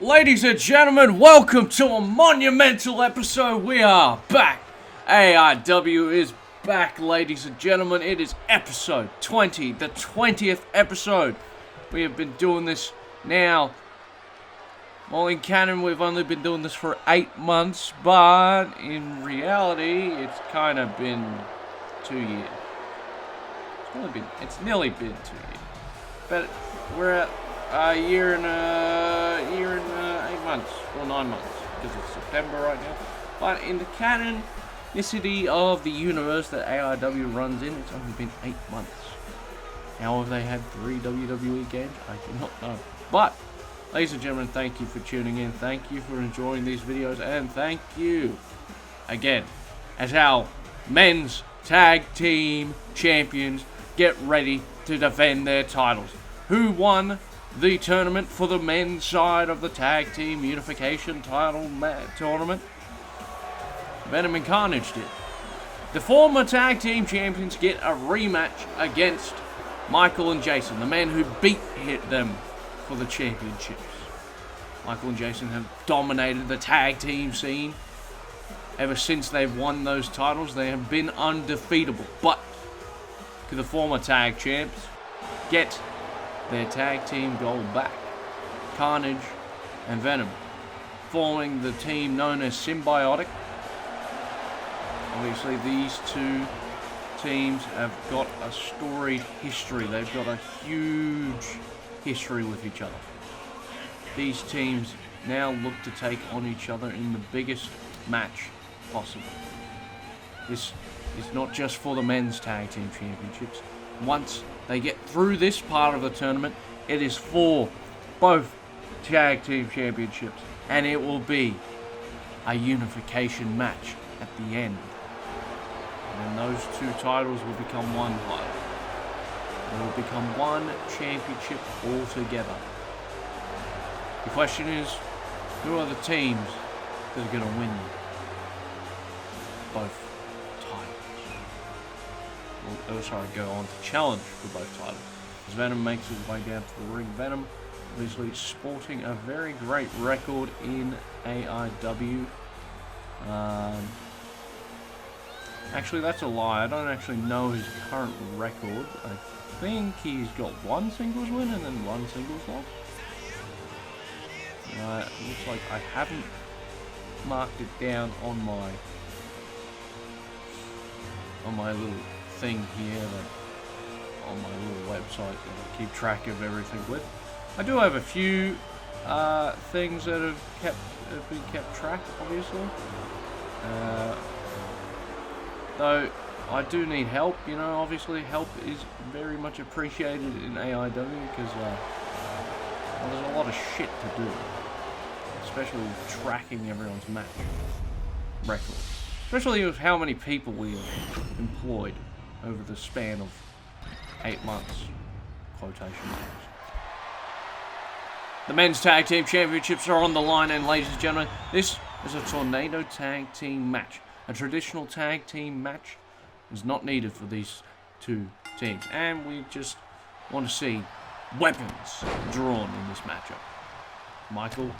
Ladies and gentlemen, welcome to a monumental episode. We are back. AIW is back, ladies and gentlemen. It is episode 20, the 20th episode. We have been doing this now. Well, in canon, we've only been doing this for 8 months, but in reality, it's kind of been 2 years. It's nearly been 2 years. But we're at a year and 8 months, or 9 months, because it's September right now. But in the canonicity of the universe that AIW runs in, it's only been 8 months. How have they had 3 WWE games? I do not know. But, ladies and gentlemen, thank you for tuning in. Thank you for enjoying these videos, and thank you again as our men's tag team champions get ready to defend their titles. Who won the tournament for the men's side of the tag team unification title tournament? Venom and Carnage did. The former tag team champions get a rematch against Michael and Jason, the men who beat them for the championships. Michael and Jason have dominated the tag team scene. Ever since they've won those titles, they have been undefeatable. But to the former tag champs get their tag team gold back. Carnage and Venom forming the team known as Symbiotic. Obviously, these two teams have got a storied history. They've got a huge history with each other. These teams now look to take on each other in the biggest match possible. This is not just for the men's tag team championships. Once they get through this part of the tournament, it is for both tag team championships, and it will be a unification match at the end. And then those two titles will become one title. They will become one championship altogether. The question is, who are the teams that are going to win both titles? Go on to challenge for both titles. As Venom makes his way down to the ring, Venom obviously sporting a very great record in AIW. Actually, that's a lie. I don't actually know his current record. I think he's got one singles win and then one singles loss. It looks like I haven't marked it down on my little thing here, on my little website that I keep track of everything with. I do have a few things that have been kept track, obviously. Though I do need help, obviously help is very much appreciated in AIW because there's a lot of shit to do, especially with tracking everyone's match records. Especially with how many people we have employed over the span of 8 months, quotation marks. The men's tag team championships are on the line, and ladies and gentlemen, this is a tornado tag team match. A traditional tag team match is not needed for these two teams, and we just want to see weapons drawn in this matchup. Michael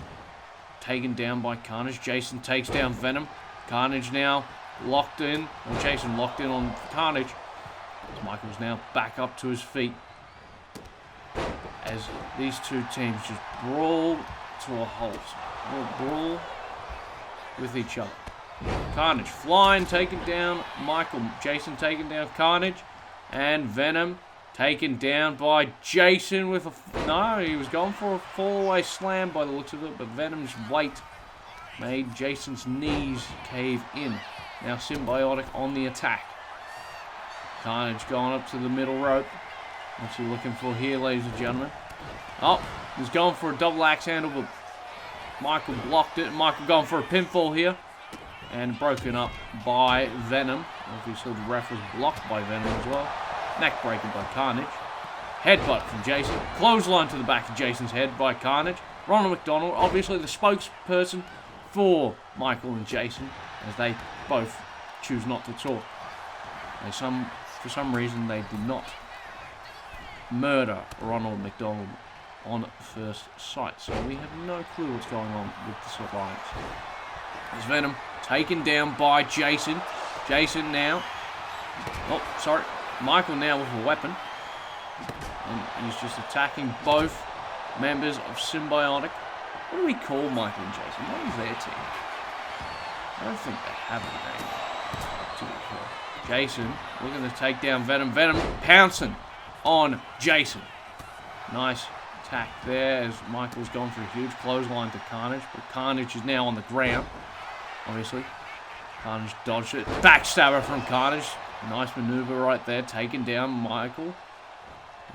taken down by Carnage. Jason takes down Venom. Carnage now locked in, or Jason locked in on Carnage. Michael's now back up to his feet as these two teams just brawl to a halt. Or brawl with each other. Carnage flying, taken down Michael. Jason taken down Carnage. And Venom taken down by Jason with a... No, he was going for a fall-away slam by the looks of it, but Venom's weight made Jason's knees cave in. Now Symbiotic on the attack. Carnage going up to the middle rope. What's he looking for here, ladies and gentlemen? Oh, he's going for a double axe handle, but Michael blocked it. Michael going for a pinfall here. And broken up by Venom. Obviously the ref was blocked by Venom as well. Neck breaking by Carnage. Headbutt from Jason. Clothesline to the back of Jason's head by Carnage. Ronald McDonald, obviously the spokesperson for Michael and Jason, as they both choose not to talk. For some reason, they did not murder Ronald McDonald on first sight. So we have no clue what's going on with this alliance. There's Venom taken down by Jason. Jason now. Oh, sorry. Michael now with a weapon. And he's just attacking both members of Symbiotic. What do we call Michael and Jason? What is their team? I don't think they have a name, to be fair. Jason looking to take down Venom. Venom pouncing on Jason. Nice attack there as Michael's gone for a huge clothesline to Carnage. But Carnage is now on the ground, obviously. Carnage dodged it. Backstabber from Carnage. Nice maneuver right there, taking down Michael.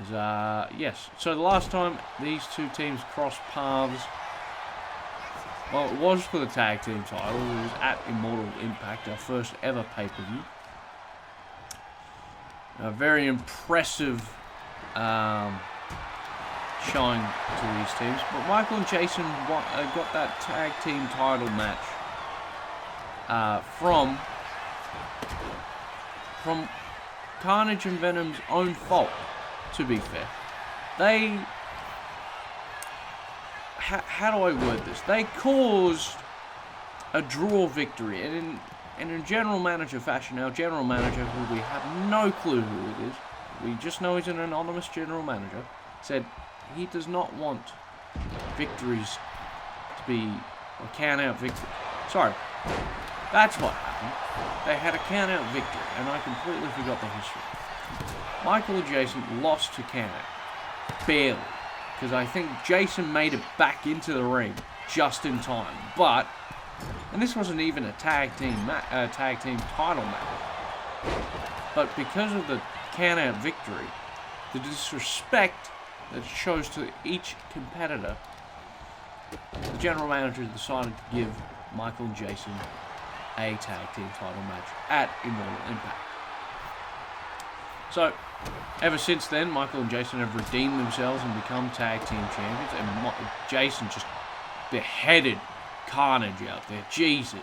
Yes, so the last time these two teams crossed paths, well, it was for the tag team title. It was at Immortal Impact, our first ever pay-per-view. A very impressive showing to these teams. But Michael and Jason got that tag team title match from Carnage and Venom's own fault, to be fair. They... How do I word this? They caused a draw victory, and in general manager fashion, our general manager, who we have no clue who it is, we just know he's an anonymous general manager, said he does not want victories to be a count-out victory. Sorry, that's what happened. They had a count-out victory, and I completely forgot the history. Michael and Jason lost to count-out, barely. Because I think Jason made it back into the ring just in time. But, and this wasn't even a tag team title match. But because of the count-out victory, the disrespect that it shows to each competitor, the general manager decided to give Michael and Jason a tag team title match at Immortal Impact. So, ever since then, Michael and Jason have redeemed themselves and become tag team champions, and Jason just beheaded Carnage out there. Jesus.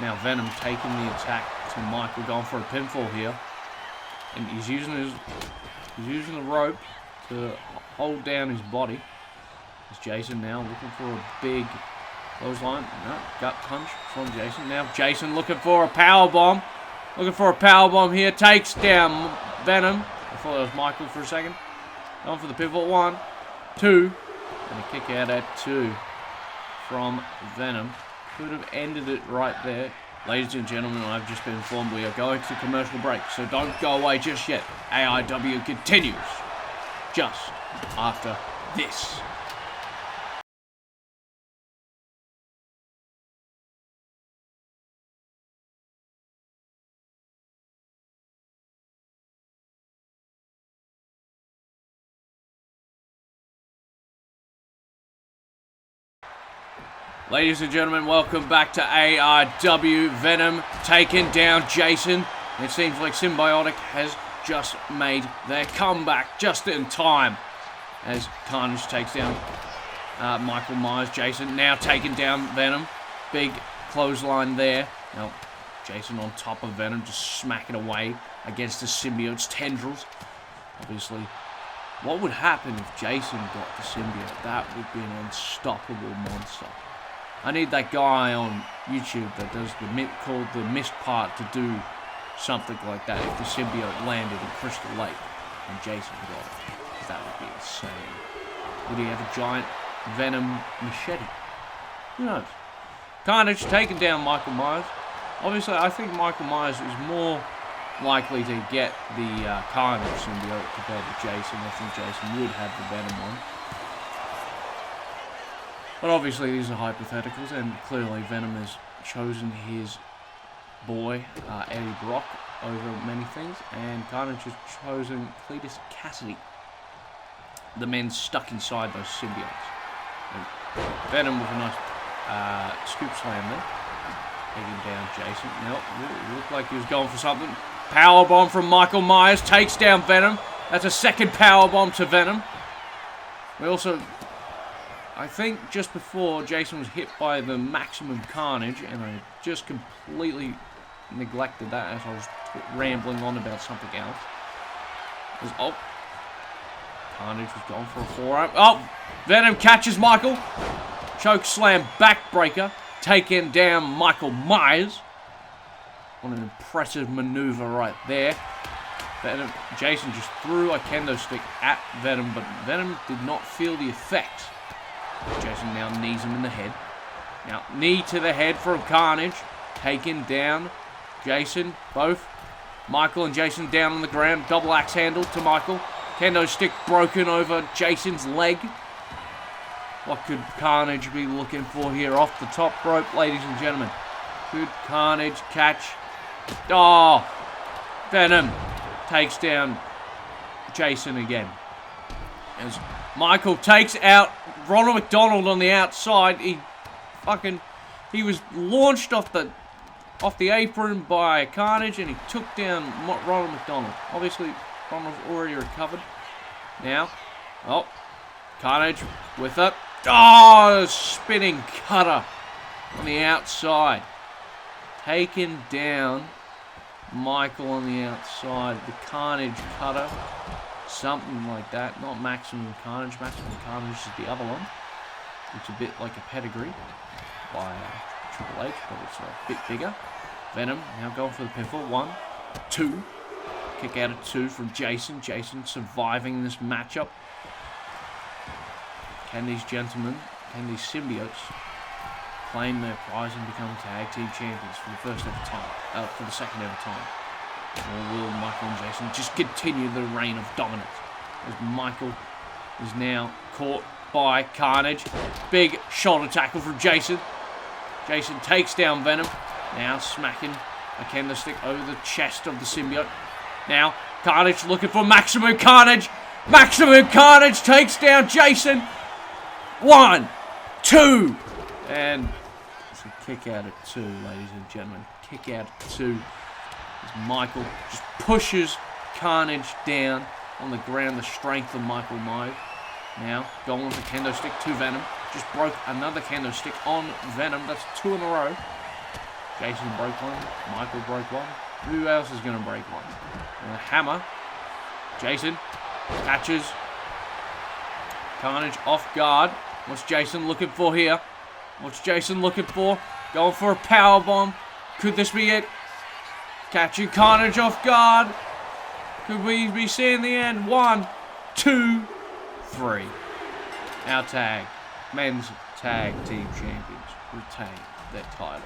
Now Venom taking the attack to Michael, going for a pinfall here, and he's using the rope to hold down his body. Is Jason now looking for a big clothesline? No, gut punch from Jason. Now Jason looking for a power bomb. Looking for a powerbomb here. Takes down Venom. I thought that was Michael for a second. Going for the pivot. 1, 2. And a kick out at 2 from Venom. Could have ended it right there. Ladies and gentlemen, I've just been informed we are going to commercial break. So don't go away just yet. AIW continues just after this. Ladies and gentlemen, welcome back to AIW. Venom taking down Jason. It seems like Symbiotic has just made their comeback just in time as Carnage takes down Michael Myers. Jason now taking down Venom. Big clothesline there. Now, Jason on top of Venom, just smacking away against the symbiote's tendrils. Obviously, what would happen if Jason got the symbiote? That would be an unstoppable monster. I need that guy on YouTube that does called the missed part to do something like that if the symbiote landed in Crystal Lake and Jason got it. That would be insane. Would he have a giant Venom machete? Who knows? Carnage taking down Michael Myers. Obviously, I think Michael Myers is more likely to get the Carnage symbiote compared to Jason. I think Jason would have the Venom one. But obviously these are hypotheticals, and clearly Venom has chosen his boy, Eddie Brock, over many things, and Carnage has chosen Cletus Cassidy, the men stuck inside those symbiotes. And Venom with a nice scoop slam there, taking down Jason. Nope, it looked like he was going for something. Powerbomb from Michael Myers, takes down Venom. That's a second powerbomb to Venom. We also... I think just before Jason was hit by the maximum carnage, and I just completely neglected that as I was rambling on about something else. Carnage was going for a forearm. Oh, Venom catches Michael. Choke slam backbreaker. Taking down Michael Myers. What an impressive maneuver right there. Venom, Jason just threw a kendo stick at Venom, but Venom did not feel the effects. Jason now knees him in the head. Now, knee to the head from Carnage. Taken down. Jason, both. Michael and Jason down on the ground. Double axe handle to Michael. Kendo stick broken over Jason's leg. What could Carnage be looking for here off the top rope, ladies and gentlemen? Could Carnage catch? Oh! Venom takes down Jason again. As Michael takes out Ronald McDonald on the outside. He was launched off the apron by Carnage, and he took down Ronald McDonald. Obviously, Ronald's already recovered. Now, oh, Carnage with it. Oh, spinning cutter on the outside. Taking down Michael on the outside. The Carnage cutter. Something like that. Not Maximum Carnage. Maximum Carnage is the other one. It's a bit like a pedigree by Triple H, but it's a bit bigger. Venom now going for the pinfall. 1, 2. Kick out of 2 from Jason. Jason surviving this matchup. Can these gentlemen, can these symbiotes claim their prize and become tag team champions for the second ever time? Or will Michael and Jason just continue the reign of dominance? As Michael is now caught by Carnage. Big shoulder tackle from Jason. Jason takes down Venom. Now smacking a kendo stick over the chest of the symbiote. Now Carnage looking for Maximum Carnage. Maximum Carnage takes down Jason. 1, 2. And it's a kick out at 2, ladies and gentlemen. Kick out at 2. As Michael just pushes Carnage down on the ground. The strength of Michael Myers. Now going with the kendo stick to Venom. Just broke another kendo stick on Venom. That's 2 in a row. Jason broke one. Michael broke one. Who else is going to break one? And a hammer. Jason catches Carnage off guard. What's Jason looking for here? What's Jason looking for? Going for a power bomb. Could this be it? Catching Carnage off guard. Could we be seeing the end? 1, 2, 3. Our men's tag team champions retain their titles.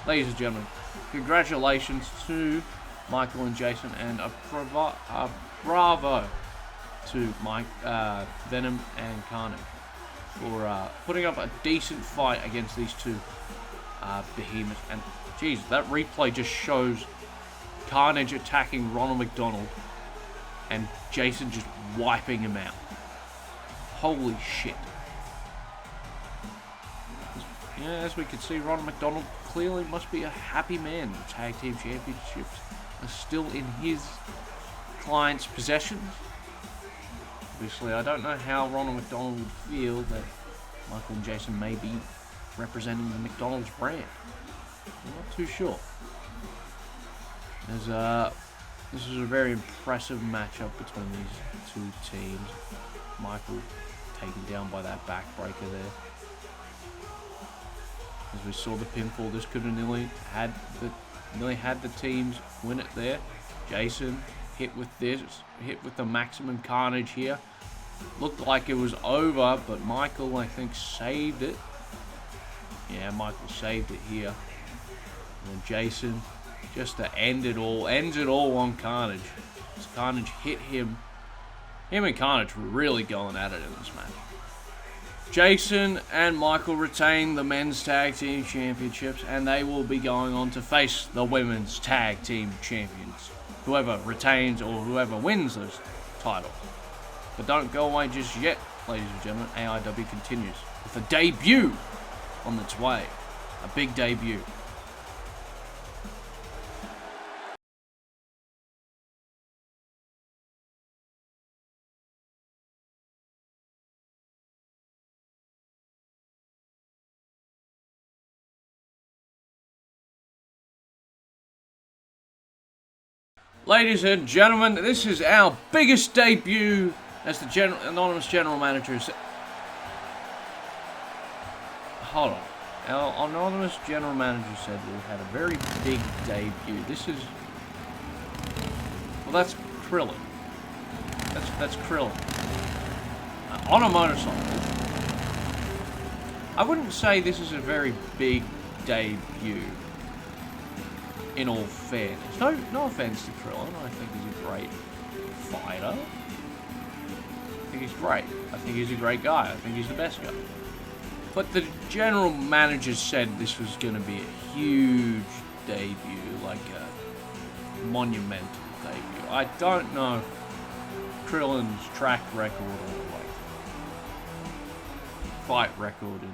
Ladies and gentlemen, congratulations to Michael and Jason, and a bravo to Venom and Carnage for putting up a decent fight against these two behemoths. And geez, that replay just shows Carnage attacking Ronald McDonald and Jason just wiping him out. Holy shit. Yeah, as we can see, Ronald McDonald clearly must be a happy man. The tag team championships are still in his client's possessions. Obviously, I don't know how Ronald McDonald would feel that Michael and Jason may be representing the McDonald's brand. I'm not too sure. This is a very impressive matchup between these two teams. Michael taken down by that backbreaker there. As we saw the pinfall, this could have nearly had the teams win it there. Jason hit with the Maximum Carnage here. Looked like it was over, but Michael, I think, saved it. Yeah, Michael saved it here. And then Jason, just to ends it all on Carnage. As Carnage hit him. Him and Carnage were really going at it in this match. Jason and Michael retain the men's tag team championships, and they will be going on to face the women's tag team champions. Whoever retains or whoever wins those titles. But don't go away just yet, ladies and gentlemen. AIW continues with a debut on its way. A big debut. Ladies and gentlemen, this is our biggest debut As the anonymous general manager said... Hold on. Our anonymous general manager said we had a very big debut. This is... Well, that's Krillin. That's Krillin. On a motorcycle. I wouldn't say this is a very big debut. In all fairness. No offense to Krillin. I think he's a great fighter. I think he's great. I think he's a great guy. I think he's the best guy. But the general manager said this was going to be a huge debut, like a monumental debut. I don't know Krillin's track record or like fight record in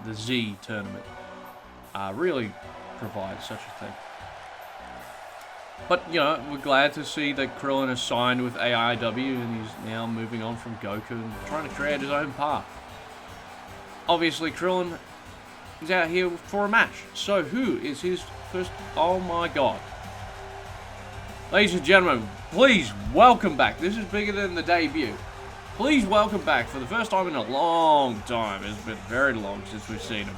the Z tournament really provides such a thing. But, you know, we're glad to see that Krillin has signed with AIW and he's now moving on from Goku and trying to create his own path. Obviously, Krillin is out here for a match. So, who is his first... Oh, my God. Ladies and gentlemen, please welcome back. This is bigger than the debut. Please welcome back, for the first time in a long time, it's been very long since we've seen him,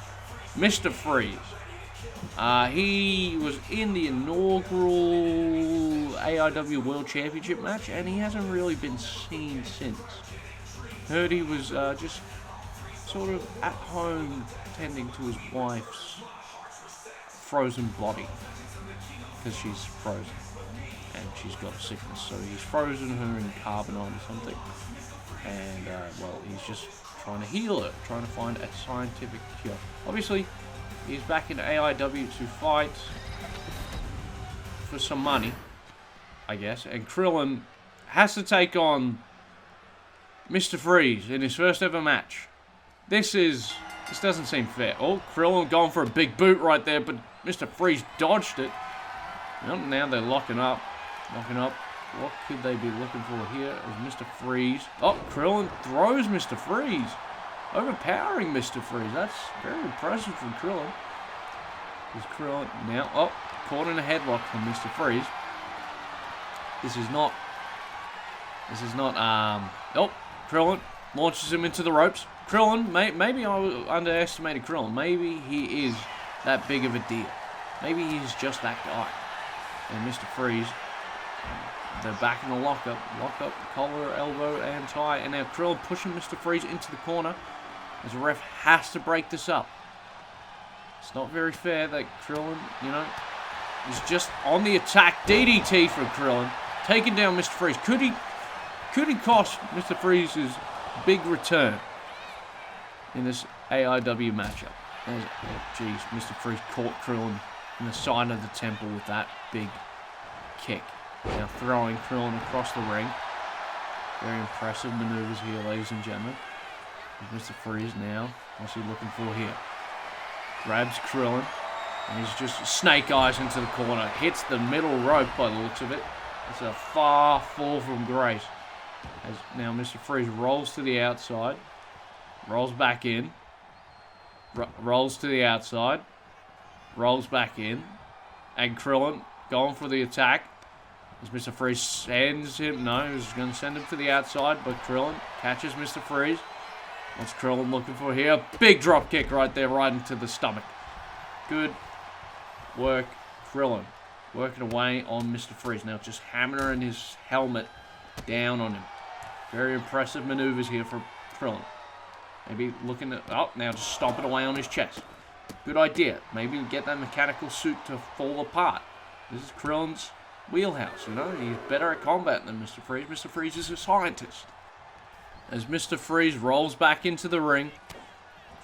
Mr. Freeze. He was in the inaugural AIW World Championship match, and he hasn't really been seen since. Heard he was just sort of at home tending to his wife's frozen body, because she's frozen, and she's got a sickness, so he's frozen her in carbonite or something, and, well, he's just trying to heal her, trying to find a scientific cure. Obviously, he's back in AIW to fight for some money, I guess. And Krillin has to take on Mr. Freeze in his first ever match. This doesn't seem fair. Oh, Krillin going for a big boot right there, but Mr. Freeze dodged it. Well, now they're locking up. What could they be looking for here? Is Mr. Freeze. Oh, Krillin throws Mr. Freeze. Overpowering Mr. Freeze. That's very impressive from Krillin. Is Krillin now... Oh, caught in a headlock from Mr. Freeze. This is not... Oh, Krillin launches him into the ropes. Krillin, maybe I underestimated Krillin. Maybe he is that big of a deal. Maybe he's just that guy. And Mr. Freeze... They're back in the lockup. Lockup, collar, elbow, and tie. And now Krillin pushing Mr. Freeze into the corner. As the ref has to break this up. It's not very fair that Krillin, you know, is just on the attack. DDT for Krillin. Taking down Mr. Freeze. Could he cost Mr. Freeze's big return in this AIW matchup? Jeez, Mr. Freeze caught Krillin in the side of the temple with that big kick. Now throwing Krillin across the ring. Very impressive maneuvers here, ladies and gentlemen. Mr. Freeze now. What's he looking for here? Grabs Krillin. And he's just snake eyes into the corner. Hits the middle rope by the looks of it. It's a far fall from grace. As now Mr. Freeze rolls to the outside. Rolls back in. Rolls to the outside. Rolls back in. And Krillin going for the attack. As Mr. Freeze sends him. No, he's going to send him to the outside. But Krillin catches Mr. Freeze. What's Krillin looking for here? Big drop kick right there, right into the stomach. Good work, Krillin. Working away on Mr. Freeze. Now just hammering his helmet down on him. Very impressive maneuvers here for Krillin. Maybe looking at... Oh, now just stomping away on his chest. Good idea. Maybe get that mechanical suit to fall apart. This is Krillin's wheelhouse, you know. He's better at combat than Mr. Freeze. Mr. Freeze is a scientist. As Mr. Freeze rolls back into the ring,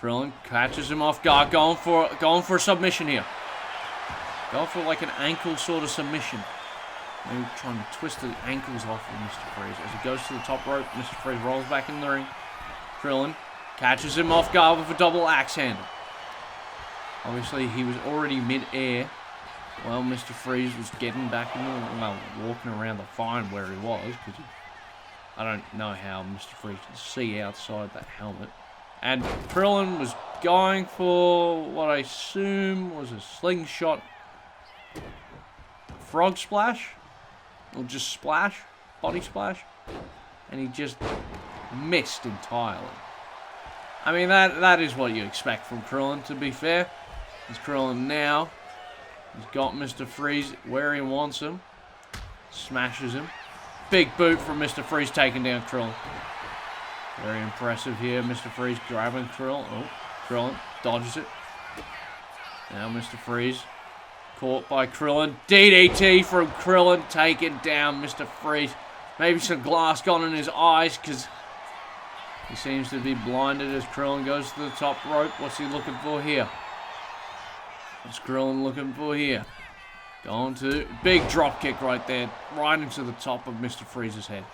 Krillin catches him off guard, going for a submission here. Going for like an ankle sort of submission. Maybe trying to twist the ankles off of Mr. Freeze. As he goes to the top rope, Mr. Freeze rolls back in the ring. Krillin catches him off guard with a double axe handle. Obviously, he was already mid-air. Well, Mr. Freeze was getting back in the... Well, walking around to find where he was, because I don't know how Mr. Freeze can see outside that helmet. And Krillin was going for what I assume was a slingshot frog splash. Or just splash. Body splash. And he just missed entirely. I mean, that is what you expect from Krillin, to be fair. He's Krillin now. He's got Mr. Freeze where he wants him. Smashes him. Big boot from Mr. Freeze, taking down Krillin. Very impressive here. Mr. Freeze grabbing Krillin. Oh, Krillin dodges it. Now Mr. Freeze caught by Krillin. DDT from Krillin, taking down Mr. Freeze. Maybe some glass gone in his eyes because he seems to be blinded as Krillin goes to the top rope. What's he looking for here? What's Krillin looking for here? Going to big drop kick right there, right into the top of Mr. Freeze's head.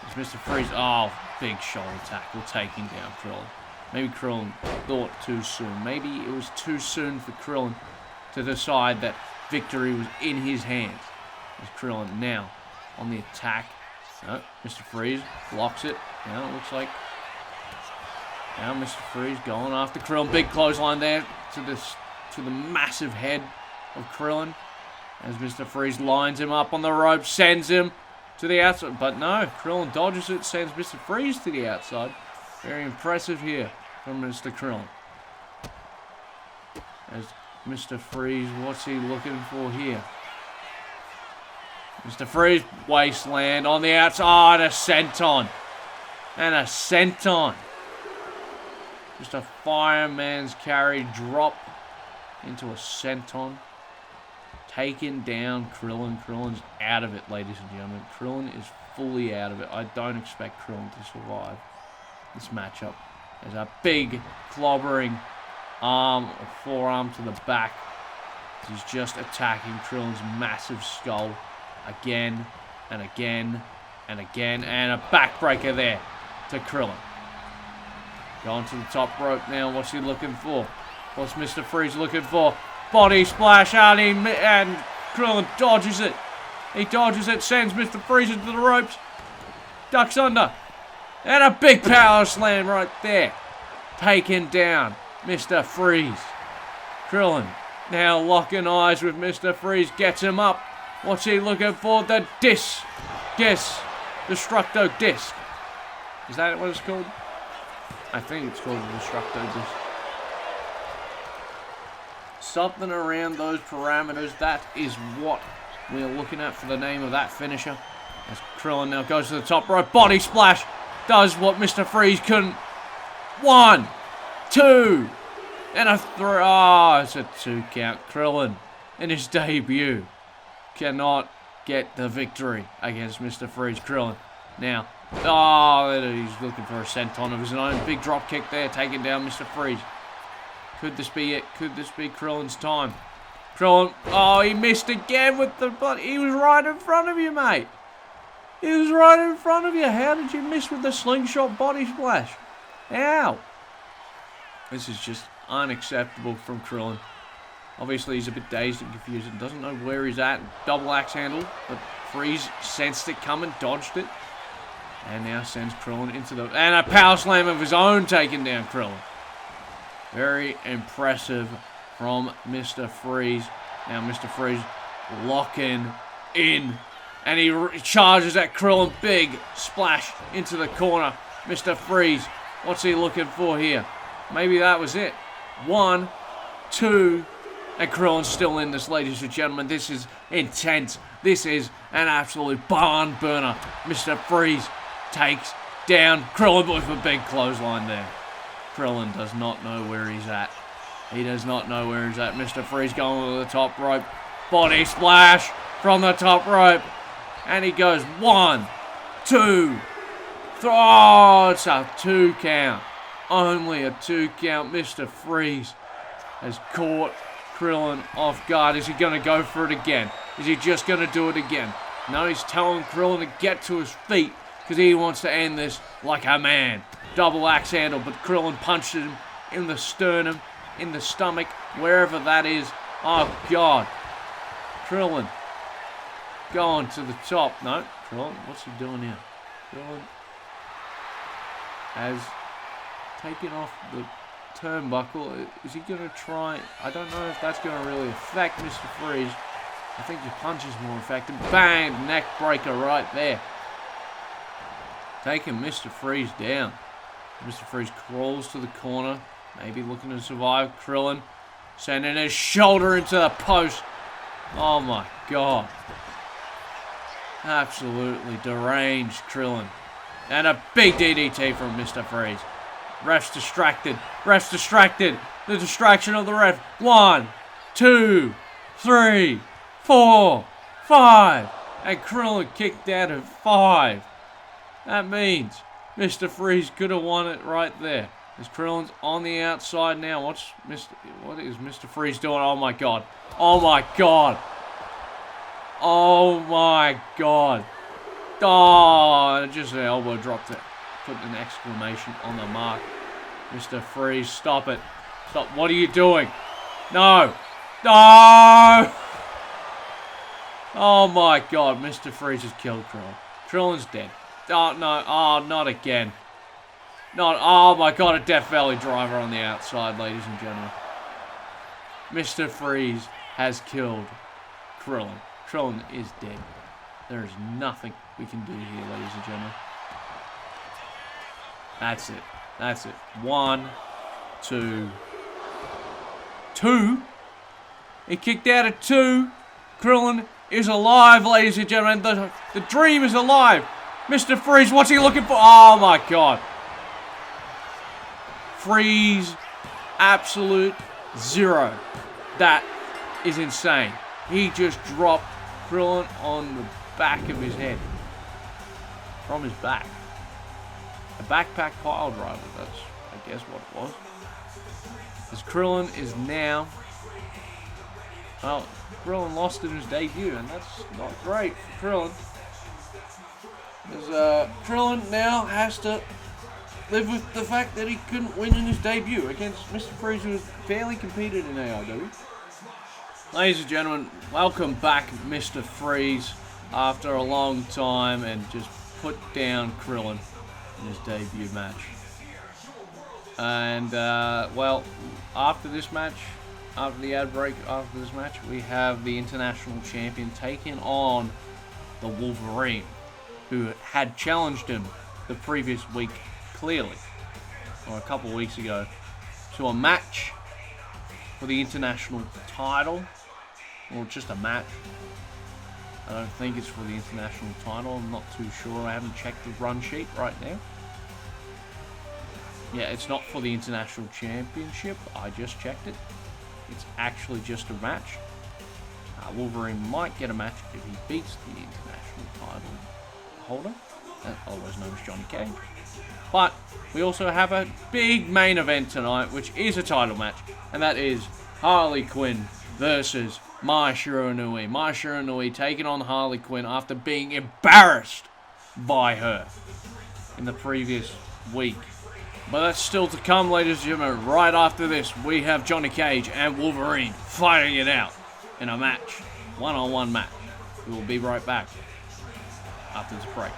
It's Mr. Freeze. Oh, big shoulder tackle taking down Krillin. Maybe Krillin thought too soon. Maybe it was too soon for Krillin to decide that victory was in his hands. It's Krillin now on the attack. No, Mr. Freeze blocks it. Now it looks like now Mr. Freeze going after Krillin. Big clothesline there to the massive head of Krillin. As Mr. Freeze lines him up on the rope, sends him to the outside. But no, Krillin dodges it, sends Mr. Freeze to the outside. Very impressive here from Mr. Krillin. As Mr. Freeze, what's he looking for here? Mr. Freeze, wasteland on the outside. Oh, and a senton. And a senton. Just a fireman's carry drop into a senton. Taking down Krillin. Krillin's out of it, ladies and gentlemen. Krillin is fully out of it. I don't expect Krillin to survive this matchup. There's a big clobbering arm or forearm to the back. He's just attacking Krillin's massive skull again and again and again. And a backbreaker there to Krillin. Going to the top rope now. What's he looking for? What's Mr. Freeze looking for? Body splash, and Krillin dodges it. He dodges it, sends Mr. Freeze into the ropes. Ducks under. And a big power slam right there. Taking down Mr. Freeze. Krillin now locking eyes with Mr. Freeze. Gets him up. What's he looking for? The disc. Yes. Destructo disc. Is that what it's called? I think it's called the Destructo disc. Something around those parameters. That is what we're looking at for the name of that finisher. As Krillin now goes to the top rope. Body splash. Does what Mr. Freeze couldn't. 1, 2, and a 3. Oh, it's a 2 count. Krillin, in his debut, cannot get the victory against Mr. Freeze. Krillin now. Oh, he's looking for a senton of his own. Big drop kick there, taking down Mr. Freeze. Could this be it? Could this be Krillin's time? Krillin, oh, he missed again with the body. He was right in front of you, mate. He was right in front of you. How did you miss with the slingshot body splash? How? This is just unacceptable from Krillin. Obviously, he's a bit dazed and confused and doesn't know where he's at. Double axe handle, but Freeze sensed it coming, dodged it. And now sends Krillin into the... And a power slam of his own taking down Krillin. Very impressive from Mr. Freeze. Now Mr. Freeze locking in. And he charges at Krillin. Big splash into the corner. Mr. Freeze, what's he looking for here? Maybe that was it. 1, 2, and Krillin's still in this, ladies and gentlemen. This is intense. This is an absolute barn burner. Mr. Freeze takes down Krillin with a big clothesline there. Krillin does not know where he's at. He does not know where he's at. Mr. Freeze going to the top rope. Body splash from the top rope. And he goes 1, 2, 3. Oh, it's a 2 count. Only a 2 count. Mr. Freeze has caught Krillin off guard. Is he going to go for it again? Is he just going to do it again? No, he's telling Krillin to get to his feet because he wants to end this like a man. Double axe handle, but Krillin punched him in the sternum, in the stomach, wherever that is. Oh, God. Krillin going to the top. No, Krillin, what's he doing here? Krillin has taken off the turnbuckle. Is he going to try? I don't know if that's going to really affect Mr. Freeze. I think the punch is more effective. Bang! Neck breaker right there. taking Mr. Freeze down. Mr. Freeze crawls to the corner, maybe looking to survive. Krillin sending his shoulder into the post. Oh my god. Absolutely deranged Krillin. And a big DDT from Mr. Freeze. Ref's distracted. Ref's distracted. The distraction of the ref. 1, 2, 3, 4, 5. And Krillin kicked out at 5. That means Mr. Freeze could have won it right there. As Krillin's on the outside now. What is Mr. Freeze doing? Oh my god. Oh my god. Oh my god. Oh, just an elbow drop there. Put an exclamation on the mark. Mr. Freeze, stop it. Stop. What are you doing? No. No. Oh my god. Mr. Freeze has killed Krillin. Krillin's dead. Oh no. Oh, not again. Not. Oh my god. A Death Valley driver on the outside, ladies and gentlemen. Mr. Freeze has killed Krillin. Krillin is dead. There is nothing we can do here, ladies and gentlemen. That's it. That's it. 1, 2. 2? He kicked out at 2. Krillin is alive, ladies and gentlemen. The dream is alive. Mr. Freeze, what's he looking for? Oh my god. Freeze. Absolute 0. That is insane. He just dropped Krillin on the back of his head. From his back. A backpack pile driver, that's, I guess, what it was. As Krillin is now... Well, Krillin lost in his debut, and that's not great for Krillin. Because Krillin now has to live with the fact that he couldn't win in his debut against Mr. Freeze, who has barely competed in AIW. Ladies and gentlemen, welcome back, Mr. Freeze, after a long time, and just put down Krillin in his debut match. And, well, after this match, after the ad break, after this match, we have the International Champion taking on the Wolverine, who had challenged him the previous week, clearly, or a couple of weeks ago, to a match for the International title, or just a match. I don't think it's for the International title, I'm not too sure, I haven't checked the run sheet right now. Yeah, it's not for the International Championship, I just checked it. It's actually just a match. Wolverine might get a match if he beats the International title holder, otherwise known as Johnny Cage. But we also have a big main event tonight, which is a title match, and that is Harley Quinn versus Mai Shiranui. Mai Shiranui taking on Harley Quinn after being embarrassed by her in the previous week. But that's still to come, ladies and gentlemen. Right after this, we have Johnny Cage and Wolverine fighting it out in a match, one-on-one match. We will be right back after this break.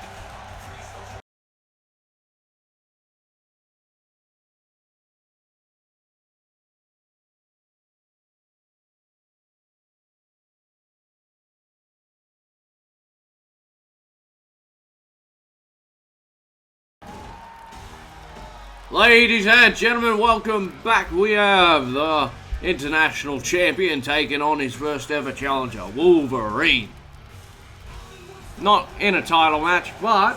Ladies and gentlemen, welcome back. We have the International Champion taking on his first ever challenger, Wolverine. Not in a title match, but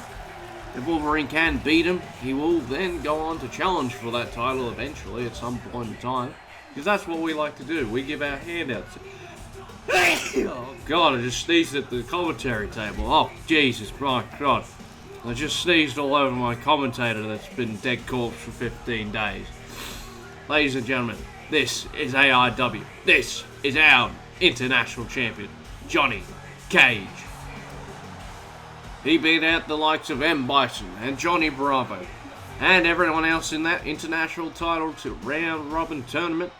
if Wolverine can beat him, he will then go on to challenge for that title eventually at some point in time. Because that's what we like to do. We give our handouts. Oh god, I just sneezed at the commentary table. Oh Jesus, my god. I just sneezed all over my commentator that's been dead corpse for 15 days. Ladies and gentlemen, this is AIW. This is our International Champion, Johnny Cage. He beat out the likes of M. Bison and Johnny Bravo and everyone else in that international title to round robin tournament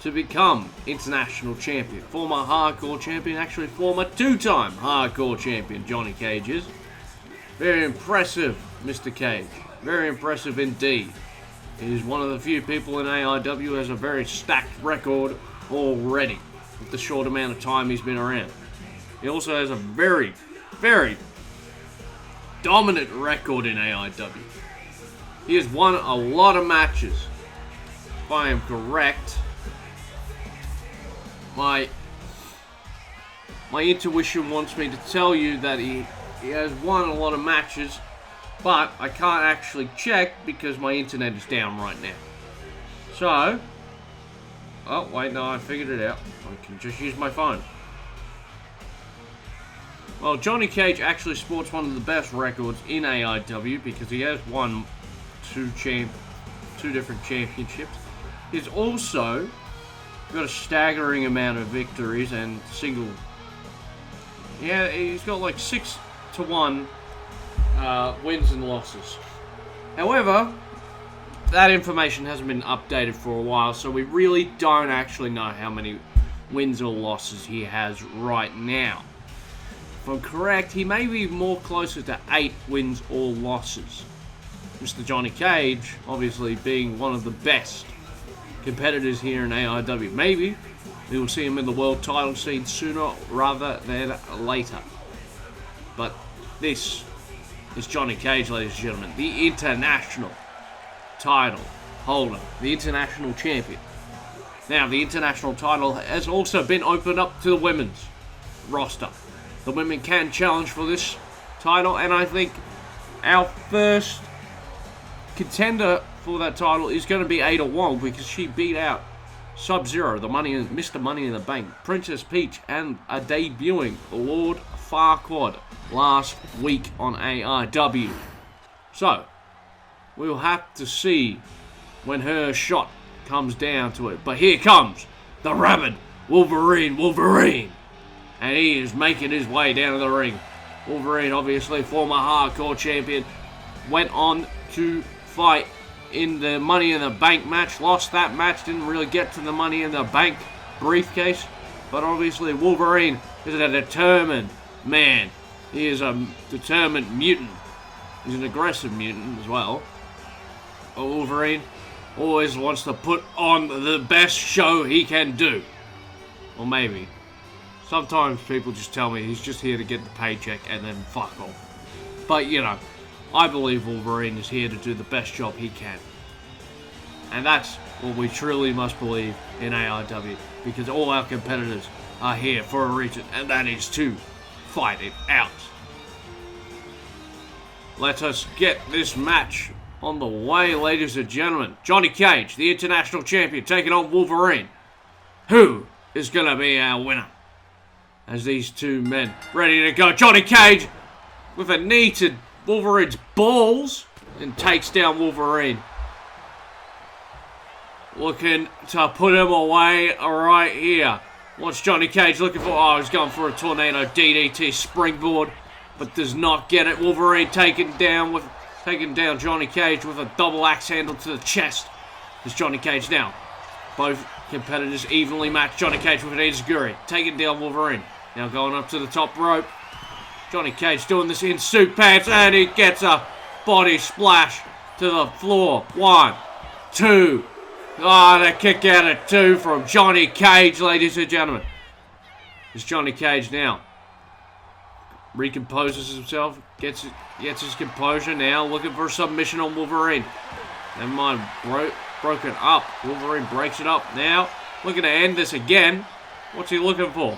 to become International Champion. Former Hardcore Champion, actually former two-time Hardcore Champion, Johnny Cage is. Very impressive, Mr. Cage. Very impressive indeed. He is one of the few people in AIW who has a very stacked record already with the short amount of time he's been around. He also has a very, very dominant record in AIW. He has won a lot of matches. If I am correct, my intuition wants me to tell you that he has won a lot of matches, but I can't actually check because my internet is down right now. So, oh wait, no, I figured it out. I can just use my phone. Well, Johnny Cage actually sports one of the best records in AIW because he has won two different championships. He's also got a staggering amount of victories and single. Yeah, he's got like 6-1 wins and losses. However, that information hasn't been updated for a while, so we really don't actually know how many wins or losses he has right now. If I'm correct, he may be more closer to 8 wins or losses. Mr. Johnny Cage, obviously being one of the best competitors here in AIW. Maybe we will see him in the world title scene sooner rather than later. But this is Johnny Cage, ladies and gentlemen, the international title holder, the international champion. Now, the international title has also been opened up to the women's roster. The women can challenge for this title, and I think our first contender for that title is going to be Ada Wong because she beat out Sub-Zero, Mr. Money in the Bank, Princess Peach, and a debuting Lord Farquaad last week on AIW. So, we'll have to see when her shot comes down to it. But here comes the rabid Wolverine. And he is making his way down to the ring. Wolverine, obviously former hardcore champion, went on to fight in the Money in the Bank match. Lost that match, didn't really get to the Money in the Bank briefcase. But obviously Wolverine is a determined man. He is a determined mutant. He's an aggressive mutant as well. But Wolverine always wants to put on the best show he can do. Or maybe. Sometimes people just tell me he's just here to get the paycheck and then fuck off. But, you know, I believe Wolverine is here to do the best job he can. And that's what we truly must believe in AIW. Because all our competitors are here for a reason, and that is to fight it out. Let us get this match on the way, ladies and gentlemen. Johnny Cage, the international champion, taking on Wolverine. Who is going to be our winner? As these two men ready to go. Johnny Cage with a knee to Wolverine's balls and takes down Wolverine. Looking to put him away right here. What's Johnny Cage looking for? Oh, he's going for a tornado DDT springboard, but does not get it. Wolverine taking down Johnny Cage with a double axe handle to the chest. It's Johnny Cage now. Both competitors evenly matched. Johnny Cage with an enziguri, taking down Wolverine. Now going up to the top rope. Johnny Cage doing this in suit pants, and he gets a body splash to the floor. 1, 2. Oh, the kick out at 2 from Johnny Cage, ladies and gentlemen. It's Johnny Cage now. Recomposes himself, gets his composure now, looking for a submission on Wolverine. Never mind, broken up. Wolverine breaks it up now. Looking to end this again. What's he looking for?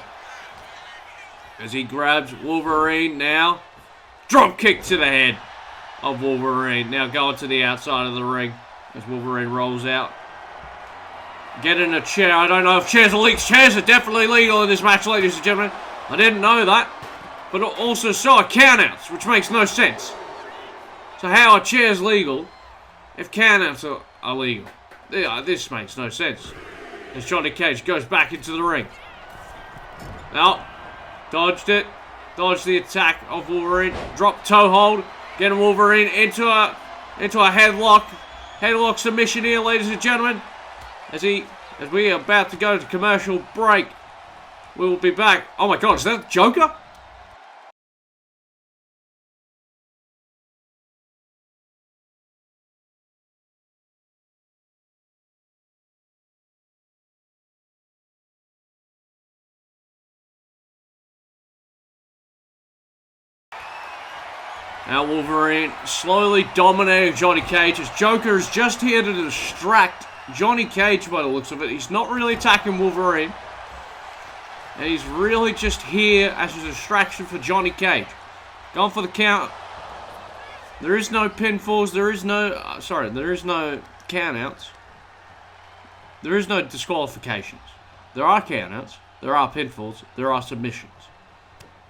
As he grabs Wolverine now. Drop kick to the head of Wolverine. Now going to the outside of the ring as Wolverine rolls out. Get in a chair. I don't know if chairs are legal. Chairs are definitely legal in this match, ladies and gentlemen. I didn't know that. But also so are countouts, which makes no sense. So how are chairs legal if countouts are legal? Yeah, this makes no sense. As Johnny Cage goes back into the ring. Now, dodged it. Dodged the attack of Wolverine. Drop toe hold. Getting Wolverine into a headlock. Headlock submission here, ladies and gentlemen. As we are about to go to commercial break. We will be back. Oh my god, is that Joker? Now Wolverine slowly dominating Johnny Cage as Joker is just here to distract Johnny Cage by the looks of it. He's not really attacking Wolverine. And he's really just here as a distraction for Johnny Cage. Going for the count. There is no pinfalls. There is no countouts. There is no disqualifications. There are countouts. There are pinfalls. There are submissions.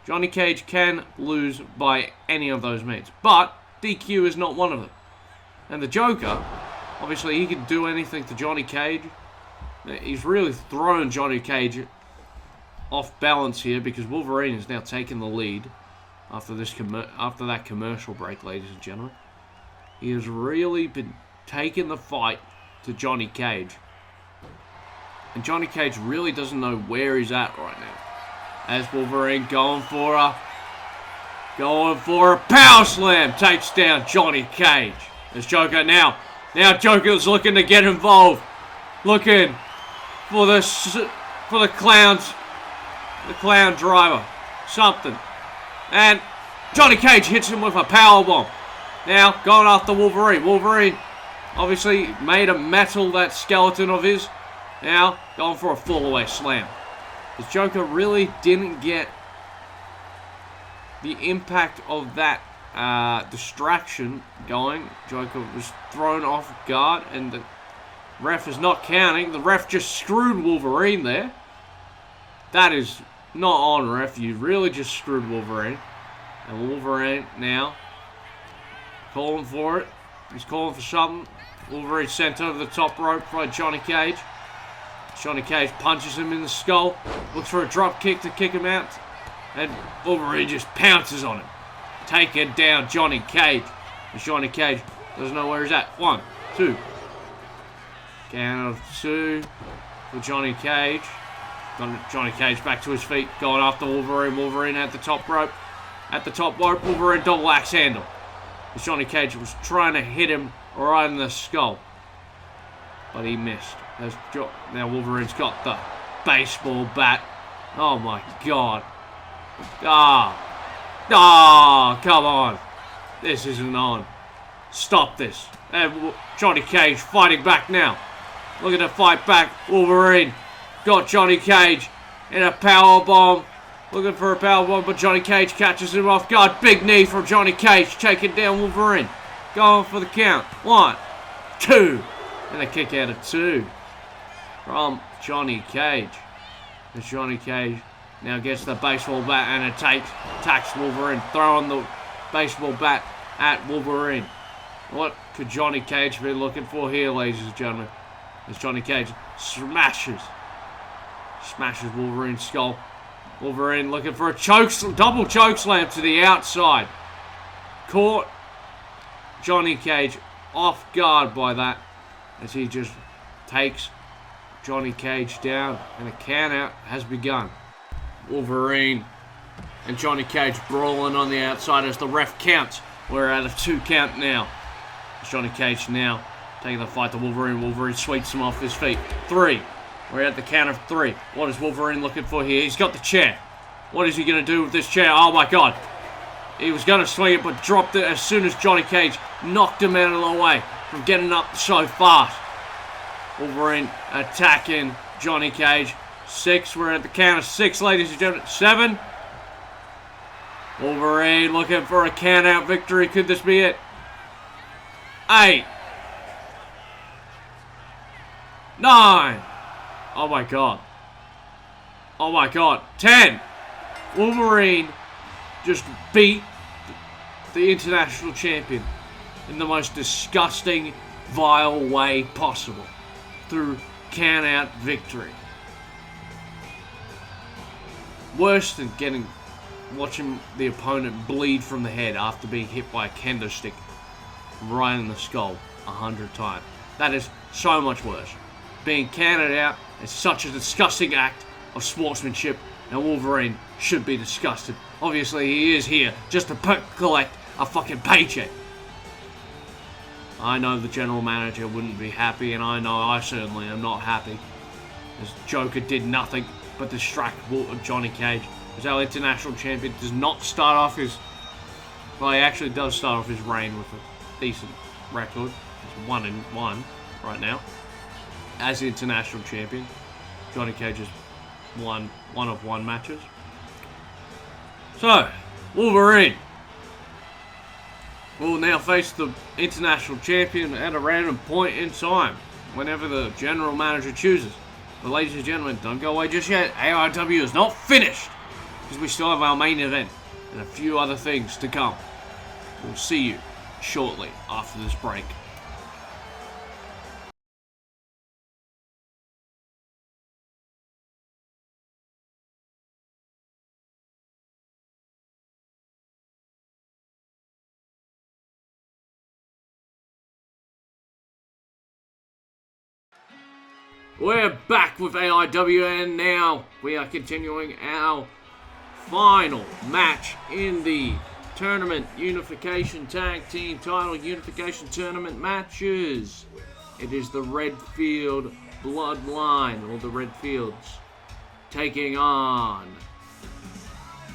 Johnny Cage can lose by any of those means. But DQ is not one of them. And the Joker, obviously he can do anything to Johnny Cage. He's really thrown Johnny Cage off balance here because Wolverine is now taking the lead after that commercial break, ladies and gentlemen. He has really been taking the fight to Johnny Cage. And Johnny Cage really doesn't know where he's at right now. As Wolverine going for a power slam, takes down Johnny Cage. There's Joker now. Now Joker's looking to get involved, looking for the clown driver, something. And Johnny Cage hits him with a powerbomb. Now going after Wolverine. Wolverine obviously made of metal, that skeleton of his. Now going for a fall-away slam. The Joker really didn't get the impact of that distraction going. Joker was thrown off guard and the ref is not counting. The ref just screwed Wolverine there. That is not on, ref. You really just screwed Wolverine. And Wolverine now calling for it. He's calling for something. Wolverine sent over the top rope by Johnny Cage. Johnny Cage punches him in the skull, looks for a drop kick to kick him out, and Wolverine just pounces on him, taking down Johnny Cage. And Johnny Cage doesn't know where he's at. 1, 2. Count of 2 for Johnny Cage. Johnny Cage back to his feet, going after Wolverine. Wolverine at the top rope. At the top rope, Wolverine double axe handle. As Johnny Cage was trying to hit him right in the skull, but he missed. Now Wolverine's got the baseball bat. Oh my god. Come on. This isn't on. Stop this. And Johnny Cage fighting back now. Looking to fight back. Wolverine got Johnny Cage in a powerbomb. Looking for a powerbomb, but Johnny Cage catches him off guard. Big knee from Johnny Cage, taking down Wolverine. Going for the count. 1, 2. And a kick out of 2 from Johnny Cage. As Johnny Cage now gets the baseball bat and attacks Wolverine, throwing the baseball bat at Wolverine. What could Johnny Cage be looking for here, ladies and gentlemen? As Johnny Cage smashes Wolverine's skull. Wolverine looking for a double choke slam to the outside. Caught Johnny Cage off guard by that, as he just takes Johnny Cage down, and a count out has begun. Wolverine and Johnny Cage brawling on the outside as the ref counts. We're at a 2 count now. It's Johnny Cage now taking the fight to Wolverine. Wolverine sweeps him off his feet. 3. We're at the count of 3. What is Wolverine looking for here? He's got the chair. What is he going to do with this chair? Oh my god. He was going to swing it, but dropped it as soon as Johnny Cage knocked him out of the way from getting up so fast. Wolverine attacking Johnny Cage. 6. We're at the count of 6, ladies and gentlemen. 7. Wolverine looking for a count-out victory. Could this be it? 8. 9. Oh my god. Oh my god. 10. Wolverine just beat the international champion in the most disgusting, vile way possible through count-out victory. Worse than watching the opponent bleed from the head after being hit by a kendo stick right in the skull 100 times. That is so much worse. Being counted out is such a disgusting act of sportsmanship, and Wolverine should be disgusted. Obviously, he is here just to collect a fucking paycheck. I know the general manager wouldn't be happy, and I know I certainly am not happy, as Joker did nothing but distract Johnny Cage, as our international champion does not start off his Well, he actually does start off his reign with a decent record. He's 1-1 right now as international champion. Johnny Cage has won 1 of 1 matches. So, Wolverine will now face the international champion at a random point in time, whenever the general manager chooses. But ladies and gentlemen, don't go away just yet. AIW is not finished, because we still have our main event and a few other things to come. We'll see you shortly after this break. We're back with AIW, and now we are continuing our final match in the Tournament Unification Tag Team Title Unification Tournament matches. It is the Redfield Bloodline, or the Redfields, taking on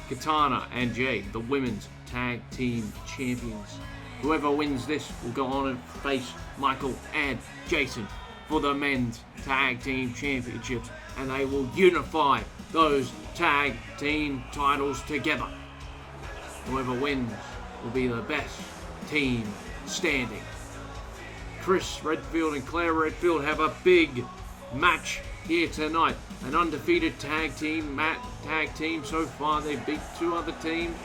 Katana and Jade, the Women's Tag Team Champions. Whoever wins this will go on and face Michael and Jason for the Men's Tag Team Championships, and they will unify those tag team titles together. Whoever wins will be the best team standing. Chris Redfield and Claire Redfield have a big match here tonight. An undefeated tag team so far. They beat 2 other teams.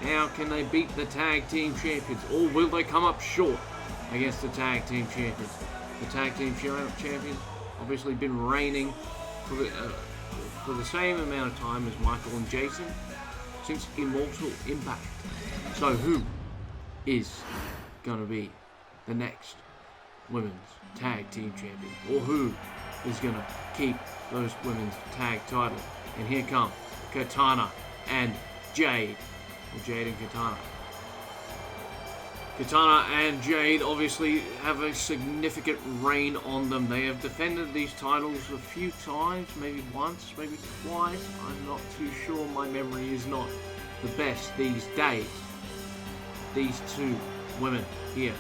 Now can they beat the tag team champions, or will they come up short against the tag team champions? The tag team champions obviously been reigning for the same amount of time as Michael and Jason since Immortal Impact. So who is going to be the next women's tag team champion? Or who is going to keep those women's tag titles? And here come Katana and Jade. Or Jade and Katana. Katana and Jade obviously have a significant reign on them. They have defended these titles a few times, maybe once, maybe twice. I'm not too sure. My memory is not the best these days. These 2 women here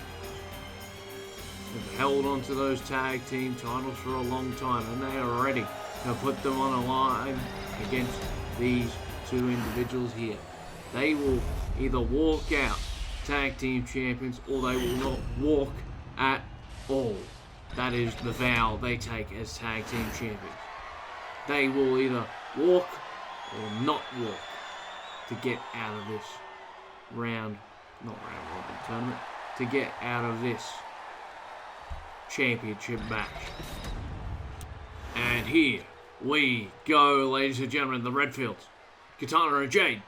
have held on to those tag team titles for a long time, and they are ready to put them on a line against these 2 individuals here. They will either walk out tag team champions, or they will not walk at all. That is the vow they take as tag team champions. They will either walk or not walk to get out of this round robin tournament, to get out of this championship match. And here we go, ladies and gentlemen, the Redfields, Katana and Jade.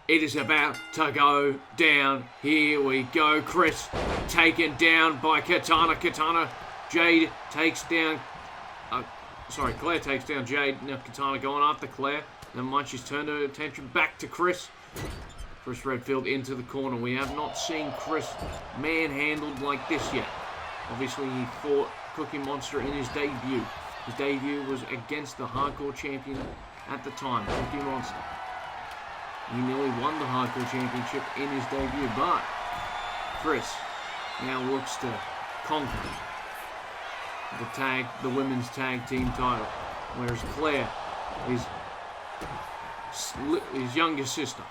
It is about to go down. Here we go. Chris taken down by Katana. Jade takes down... Claire takes down Jade. Now Katana going after Claire. Never mind, she's turned her attention back to Chris. Chris Redfield into the corner. We have not seen Chris manhandled like this yet. Obviously, he fought Cookie Monster in his debut. His debut was against the Hardcore Champion at the time, Cookie Monster. He nearly won the Hardcore Championship in his debut, but Chris now looks to conquer the women's tag team title, whereas Claire is his younger sister,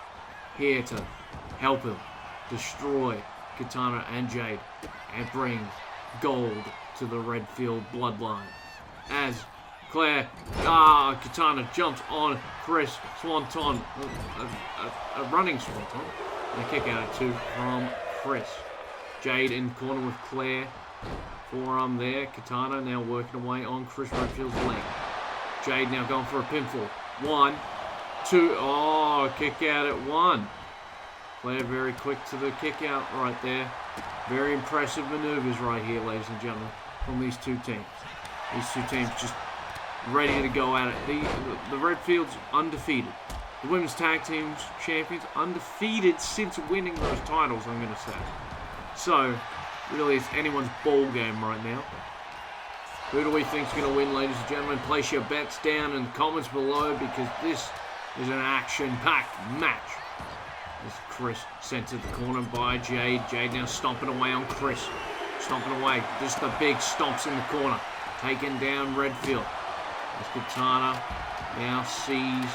here to help him destroy Katana and Jade and bring gold to the Redfield bloodline. As Katana jumps on Chris. Swanton, a running Swanton. And a kick out of 2 from Chris. Jade in corner with Claire. Forearm there. Katana now working away on Chris Redfield's leg. Jade now going for a pinfall. 1, 2. Kick out at 1. Claire very quick to the kick out right there. Very impressive maneuvers right here, ladies and gentlemen, from these 2 teams. These 2 teams just ready to go at it. The Redfields undefeated. The women's tag team champions undefeated since winning those titles, I'm going to say. So, really, it's anyone's ball game right now. Who do we think is going to win, ladies and gentlemen? Place your bets down in the comments below, because this is an action-packed match. As Chris sent to the corner by Jade. Jade now stomping away on Chris. Stomping away. Just the big stomps in the corner. Taking down Redfield. As Katana now sees...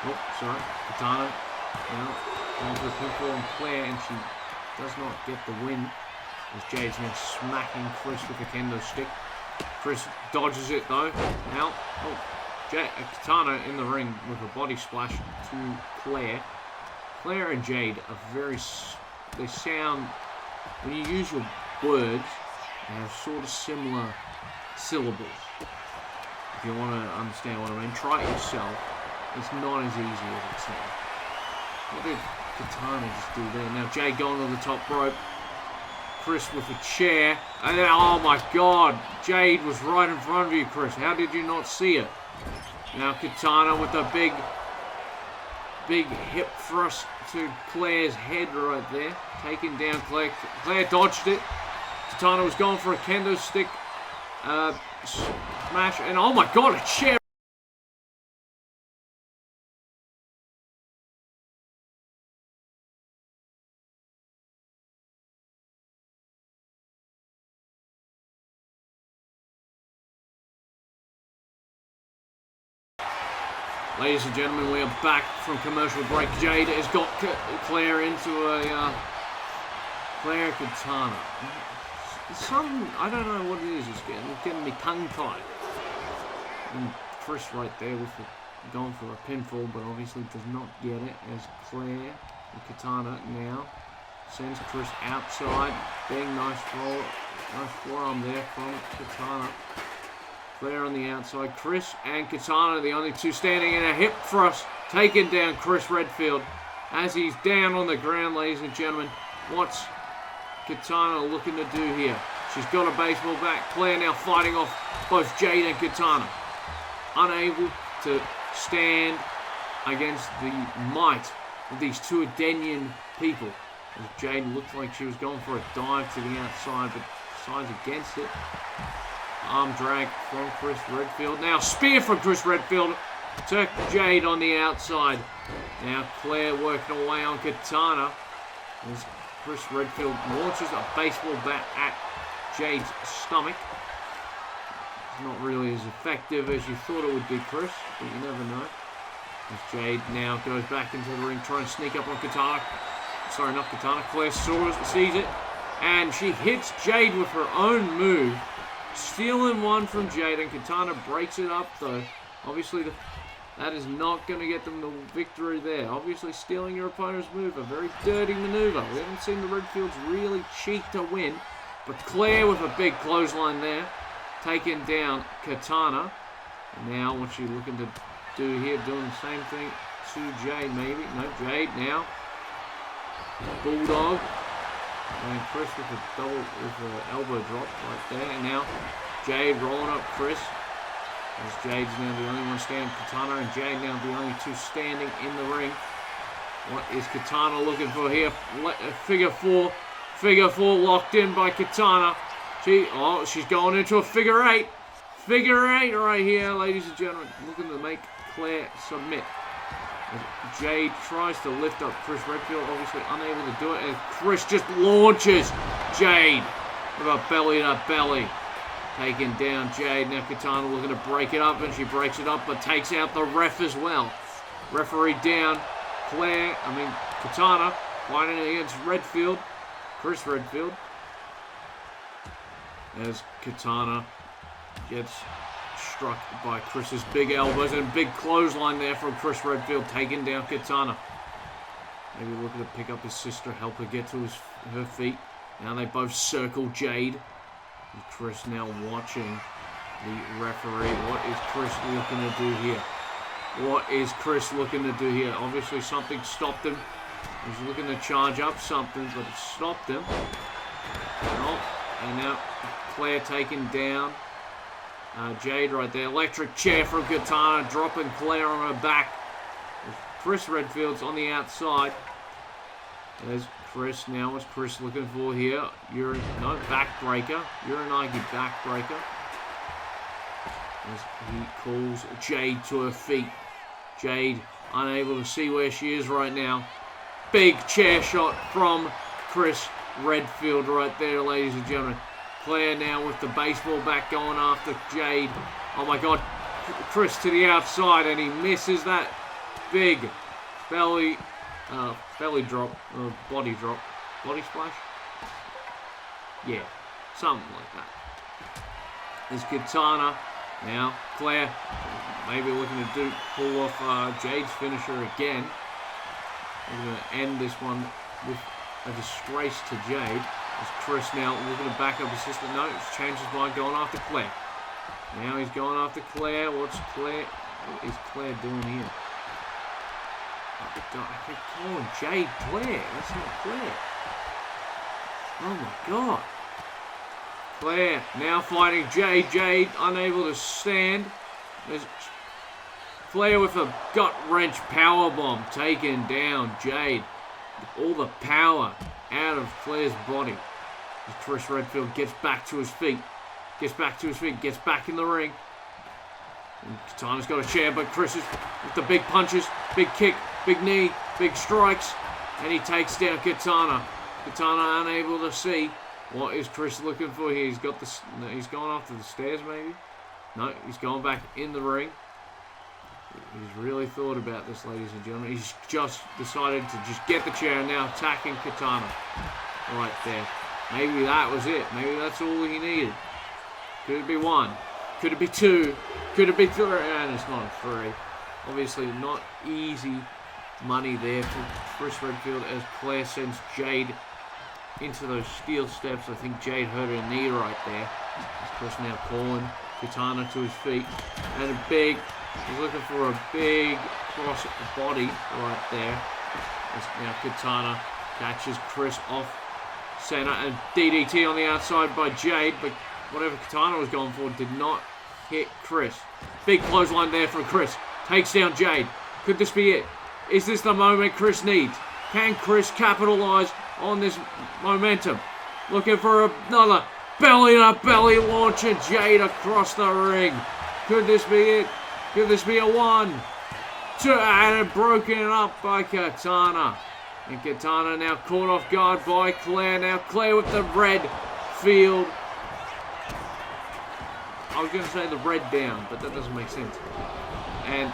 Oh, sorry. Katana now going for a pinfall on Flair, and she does not get the win. As Jade's now smacking Chris with a kendo stick. Chris dodges it though. Now, Katana in the ring with a body splash to Claire. Claire and Jade are very... They sound... When you use your words, they have sort of similar syllables. If you want to understand what I mean, try it yourself. It's not as easy as it sounds. What did Katana just do there? Now Jade going to the top rope. Chris with a chair. And then, oh my god, Jade was right in front of you, Chris. How did you not see it? Now Katana with a big hip thrust to Claire's head right there. Taking down Claire. Claire dodged it. Katana was going for a kendo stick smash. And oh my god, a chair. Ladies and gentlemen, we are back from commercial break. Jade has got Claire into a Claire Katana. I don't know what it is. It's getting me tongue-tied. And Chris right there with going for a pinfall, but obviously does not get it. As Claire, the Katana now sends Chris outside. Big nice forearm there from Katana. Claire on the outside. Chris and Katana, the only two standing in a hip thrust, taking down Chris Redfield as he's down on the ground, ladies and gentlemen. What's Katana looking to do here? She's got a baseball bat. Claire now fighting off both Jade and Katana. Unable to stand against the might of these two Adenian people. As Jade looked like she was going for a dive to the outside, but decides against it. Arm drag from Chris Redfield. Now spear from Chris Redfield to Jade on the outside. Now Claire working away on Katana. As Chris Redfield launches a baseball bat at Jade's stomach. It's not really as effective as you thought it would be, Chris, but you never know. As Jade now goes back into the ring trying to sneak up on Katana. Sorry, not Katana. Claire sees it. And she hits Jade with her own move. Stealing one from Jade, and Katana breaks it up though. Obviously that is not going to get them the victory there. Obviously stealing your opponent's move, a very dirty maneuver. We haven't seen the Redfields really cheat to win. But Claire with a big clothesline there, taking down Katana. And now what she's looking to do here, doing the same thing to Jade maybe. No, Jade now. Bulldog. And Chris with an elbow drop right there. And now Jade rolling up Chris. As Jade's now the only one standing. Katana and Jade now the only two standing in the ring. What is Katana looking for here? Figure four. Figure four locked in by Katana. She's going into a figure eight. Figure eight right here, ladies and gentlemen. Looking to make Claire submit. Jade tries to lift up Chris Redfield, obviously unable to do it, and Chris just launches Jade with a belly to belly. Taking down Jade. Now Katana looking to break it up, and she breaks it up, but takes out the ref as well. Referee down. Katana fighting against Redfield. Chris Redfield. As Katana gets struck by Chris's big elbows and big clothesline there from Chris Redfield, taking down Katana. Maybe looking to pick up his sister, help her get to her feet. Now they both circle Jade. And Chris now watching the referee. What is Chris looking to do here? What is Chris looking to do here? Obviously something stopped him. He was looking to charge up something, but it stopped him. And now Claire taking down Jade right there. Electric chair from Katana, dropping Claire on her back. Chris Redfield's on the outside. There's Chris now. What's Chris looking for here? Backbreaker. Uranagi backbreaker. As he calls Jade to her feet. Jade unable to see where she is right now. big chair shot from Chris Redfield right there, ladies and gentlemen. Flair now with the baseball bat going after Jade. Oh my God, Chris to the outside, and he misses that big belly drop, body splash. Yeah, something like that. There's Katana. Now, Flair maybe looking to pull off Jade's finisher again. We're going to end this one with a disgrace to Jade. As Chris now looking to back up his sister. No, he's changed his mind, going after Claire. Now he's going after Claire. What is Claire doing here? Oh, God, I keep calling Jade Claire. That's not Claire. Oh my God. Claire now fighting Jade. Jade unable to stand. There's Flair with a gut-wrench powerbomb taking down Jade. All the power out of Flair's body. As Chris Redfield gets back to his feet. Gets back in the ring. And Katana's got a chair, but Chris is with the big punches, big kick, big knee, big strikes. And he takes down Katana. Katana unable to see. What is Chris looking for here? He's going after the stairs, maybe? No, he's going back in the ring. He's really thought about this, ladies and gentlemen. He's just decided to just get the chair and now attacking Katana. Right there. Maybe that was it. Maybe that's all he needed. Could it be one? Could it be two? Could it be three? And it's not a three. Obviously not easy money there for Chris Redfield as Claire sends Jade into those steel steps. I think Jade hurt her knee right there. As Chris now calling Katana to his feet. And he's looking for a big cross body right there. As now Katana catches Chris off center and DDT on the outside by Jade, but whatever Katana was going for did not hit Chris. Big clothesline there from Chris. Takes down Jade. Could this be it? Is this the moment Chris needs? Can Chris capitalize on this momentum? Looking for another belly-to-belly launch and Jade across the ring. Could this be it? Could this be a 1, 2, and broken up by Katana. And Katana now caught off guard by Claire. Now Claire with the red field. I was going to say the red down, but that doesn't make sense. And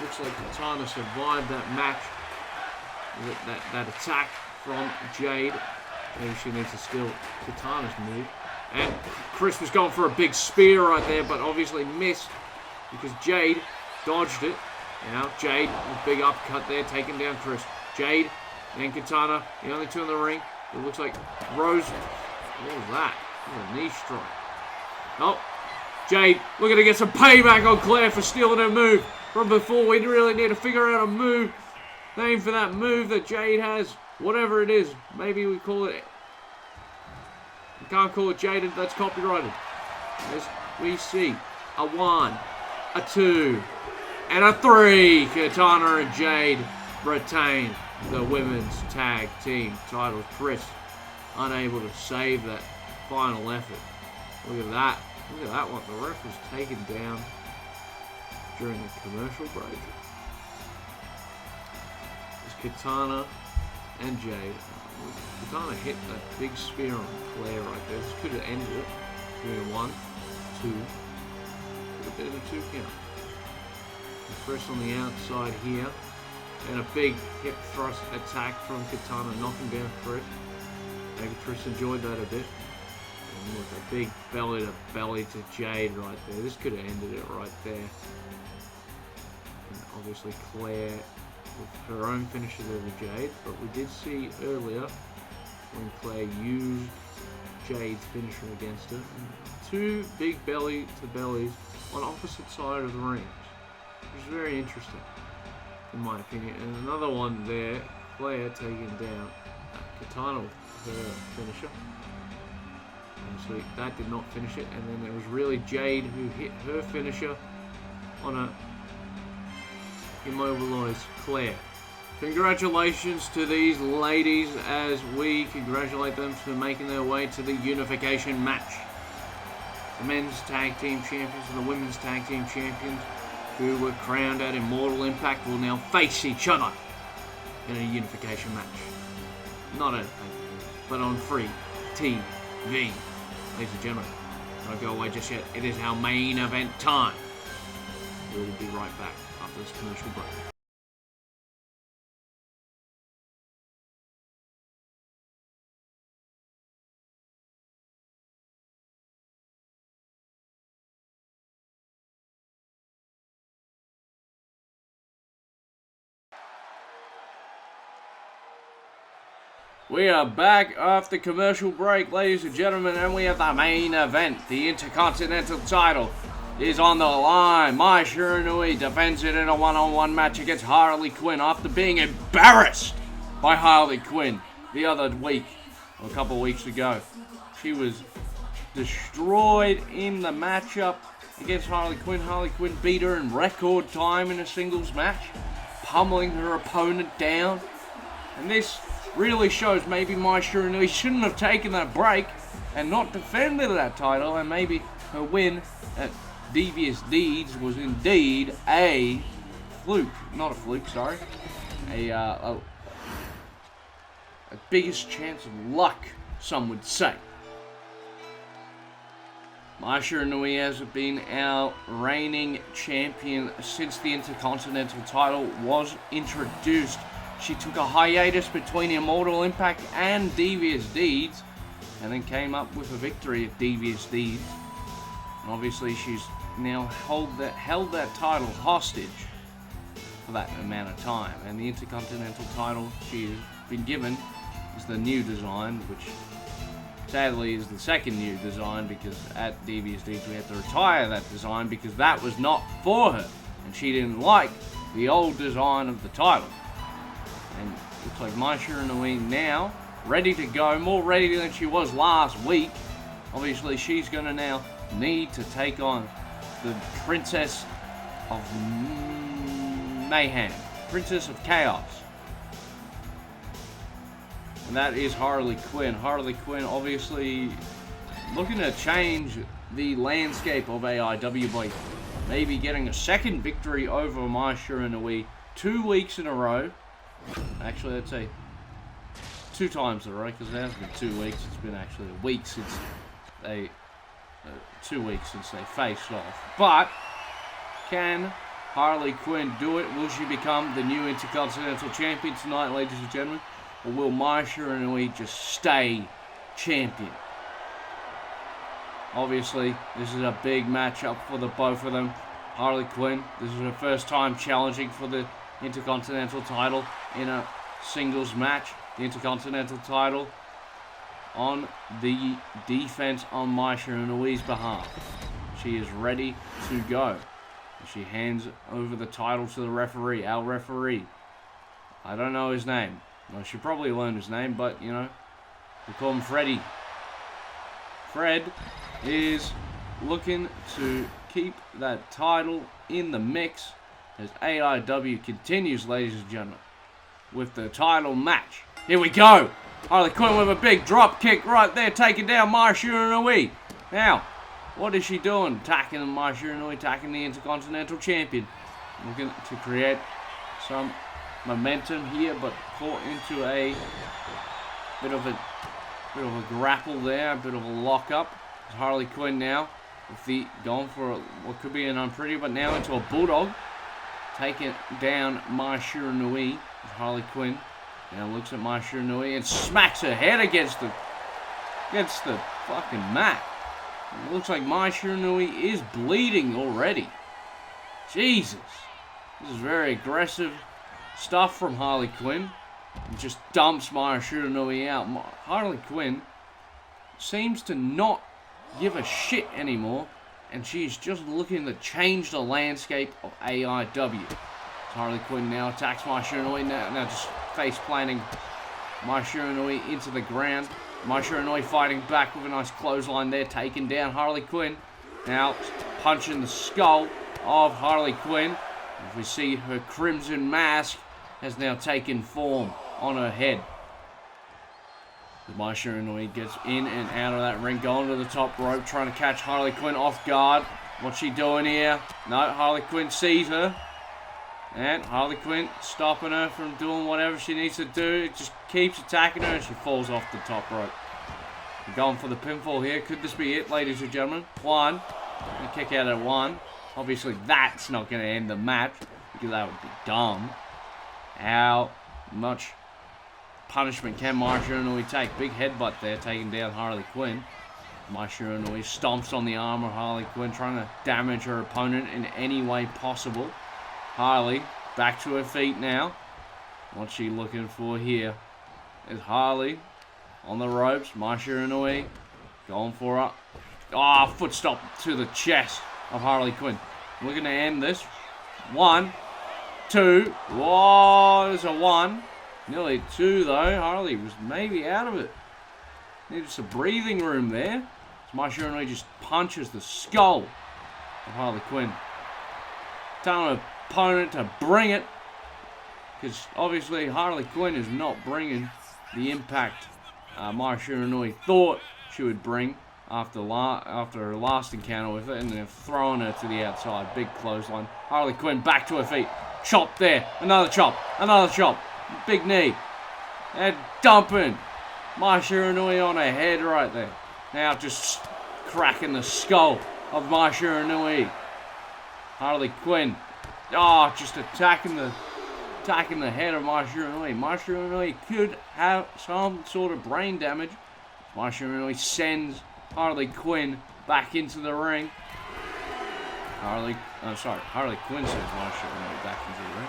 looks like Katana survived that match. That attack from Jade. Maybe she needs to steal Katana's move. And Chris was going for a big spear right there, but obviously missed because Jade dodged it. Now Jade with big uppercut there, taking down Chris. Jade and Katana, the only two in the ring. It looks like Rose. What was that? What was a knee strike. Oh, Jade looking to get some payback on Claire for stealing her move from before. We really need to figure out a move, name for that move that Jade has. Whatever it is, maybe we call it. We can't call it Jade, that's copyrighted. As we see a 1, a 2, and a 3. Katana and Jade retain the women's tag team titles. Chris unable to save that final effort. Look at that. Look at that one. The ref was taken down during the commercial break. It's Katana and Jade. Katana hit that big spear on Flair right there. This could have ended it. Doing 1, 2. Could have been a 2 count. And Chris on the outside here. And a big hip thrust attack from Katana, knocking down Chris. Maybe Chris enjoyed that a bit. And with a big belly to belly to Jade right there. This could have ended it right there. And obviously Claire with her own finishes over Jade, but we did see earlier when Claire used Jade's finisher against her. 2 big belly to bellies on opposite side of the rings, which is very interesting in my opinion. And another one there, Claire taking down Katana with her finisher. Obviously that did not finish it, and then it was really Jade who hit her finisher on a immobilized Claire. Congratulations to these ladies as we congratulate them for making their way to the unification match. The men's tag team champions and the women's tag team champions who were crowned at Immortal Impact will now face each other in a unification match. Not a, but on free TV. Ladies and gentlemen, don't go away just yet. It is our main event time. We will be right back after this commercial break. We are back after commercial break, ladies and gentlemen, and we have the main event. The Intercontinental title is on the line. Mai Shiranui defends it in a one-on-one match against Harley Quinn after being embarrassed by Harley Quinn the other week, or a couple of weeks ago. She was destroyed in the matchup against Harley Quinn. Harley Quinn beat her in record time in a singles match, pummeling her opponent down. And this really shows maybe Mai Shiranui shouldn't have taken that break and not defended that title, and maybe her win at Devious Deeds was indeed a fluke. Not a fluke, sorry. A biggest chance of luck, some would say. Mai Shiranui has been our reigning champion since the Intercontinental title was introduced. She took a hiatus between Immortal Impact and Devious Deeds, and then came up with a victory at Devious Deeds. And obviously she's now held that title hostage for that amount of time. And the Intercontinental title she has been given is the new design, which sadly is the second new design, because at Devious Deeds we had to retire that design because that was not for her, and she didn't like the old design of the title. And looks like Mai Shiranui now ready to go, more ready than she was last week. Obviously, she's going to now need to take on the Princess of Mayhem, Princess of Chaos. And that is Harley Quinn. Harley Quinn obviously looking to change the landscape of AIW by maybe getting a second victory over Mai Shiranui 2 weeks in a row. Actually, I'd say 2 times in a row, because it hasn't been 2 weeks. It's been actually a week since they 2 weeks since they faced off. But can Harley Quinn do it? Will she become the new Intercontinental Champion tonight, ladies and gentlemen? Or will Mai Shiranui just stay champion? Obviously, this is a big matchup for the both of them. Harley Quinn, this is her first time challenging for the Intercontinental title in a singles match. The Intercontinental title on the defense on Mai Shiranui's behalf. She is ready to go. She hands over the title to the referee, our referee. I don't know his name. I should probably learn his name, but, you know, we call him Freddy. Fred is looking to keep that title in the mix as AIW continues, ladies and gentlemen, with the title match. Here we go. Harley Quinn with a big drop kick right there, taking down Mai Shiranui. Now, what is she doing? Attacking Mai Shiranui, attacking the Intercontinental Champion. Looking to create some momentum here, but caught into a bit of a grapple there, a bit of a lock up. Harley Quinn now with the going for what could be an unpretty, but now into a bulldog. Taking down Mai Shiranui. Harley Quinn now looks at Mai Shiranui and smacks her head against the fucking mat. It looks like Mai Shiranui is bleeding already. Jesus. This is very aggressive stuff from Harley Quinn. And just dumps Mai Shiranui out. Harley Quinn seems to not give a shit anymore, and she's just looking to change the landscape of AIW. Harley Quinn now attacks Mai Shiranui, now just face planting Mai Shiranui into the ground. Mai Shiranui fighting back with a nice clothesline there, taking down Harley Quinn. Now punching the skull of Harley Quinn. As we see her crimson mask has now taken form on her head. Mai Shiranui gets in and out of that ring, going to the top rope, trying to catch Harley Quinn off guard. What's she doing here? No, Harley Quinn sees her And Harley Quinn stopping her from doing whatever she needs to do. Just keeps attacking her and she falls off the top rope. We're going for the pinfall here. Could this be it, ladies and gentlemen? One. A kick out at one. Obviously, that's not going to end the match because that would be dumb. How much punishment can Mai Shiranui take? Big headbutt there, taking down Harley Quinn. Mai Shiranui stomps on the arm of Harley Quinn, trying to damage her opponent in any way possible. Harley back to her feet now. What's she looking for here? Is Harley on the ropes? Mai Shiranui going for her. Oh, foot stop to the chest of Harley Quinn. Looking to end this. 1, 2. Whoa, there's a 1. Nearly 2 though. Harley was maybe out of it. Needed some breathing room there. Mai Shiranui just punches the skull of Harley Quinn. Telling her opponent to bring it. Because obviously Harley Quinn is not bringing the impact Mai Shiranui thought she would bring after her last encounter with it, and they're throwing her to the outside. Big clothesline. Harley Quinn back to her feet. Chop there. Another chop. Another chop. Big knee. And dumping Mai Shiranui on her head right there. Now just cracking the skull of Mai Shiranui. Harley Quinn. Oh, just attacking the head of Mai Shiranui. Mai Shiranui could have some sort of brain damage. Mai Shiranui sends Harley Quinn back into the ring. Harley Quinn sends Mai Shiranui back into the ring.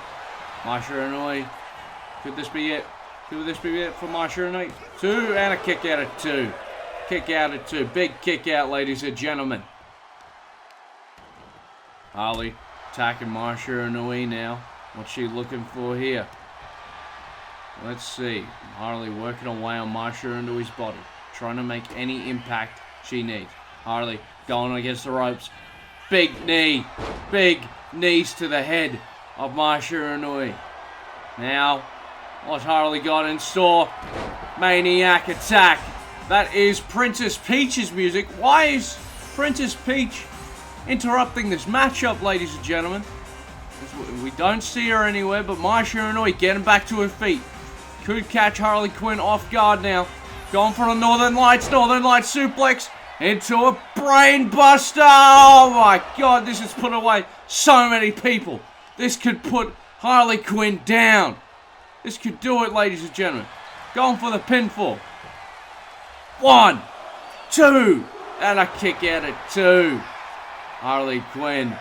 Mai Shiranui, could this be it? Could this be it for Mai Shiranui? 2 and a kick out at 2. Kick out at 2. Big kick out, ladies and gentlemen. Harley attacking Mai Shiranui now. What's she looking for here? Let's see. Harley working away on Mai Shiranui's body. Trying to make any impact she needs. Harley going against the ropes. Big knee. Big knees to the head of Mai Shiranui. Now, what's Harley got in store? Maniac attack. That is Princess Peach's music. Why is Princess Peach interrupting this matchup, ladies and gentlemen? We don't see her anywhere, but Mai Shiranui getting back to her feet. Could catch Harley Quinn off guard now. Going for a Northern Lights suplex into a brain buster. Oh my God, this has put away so many people. This could put Harley Quinn down. This could do it, ladies and gentlemen. Going for the pinfall. 1, 2, and a kick out at 2. Harley Quinn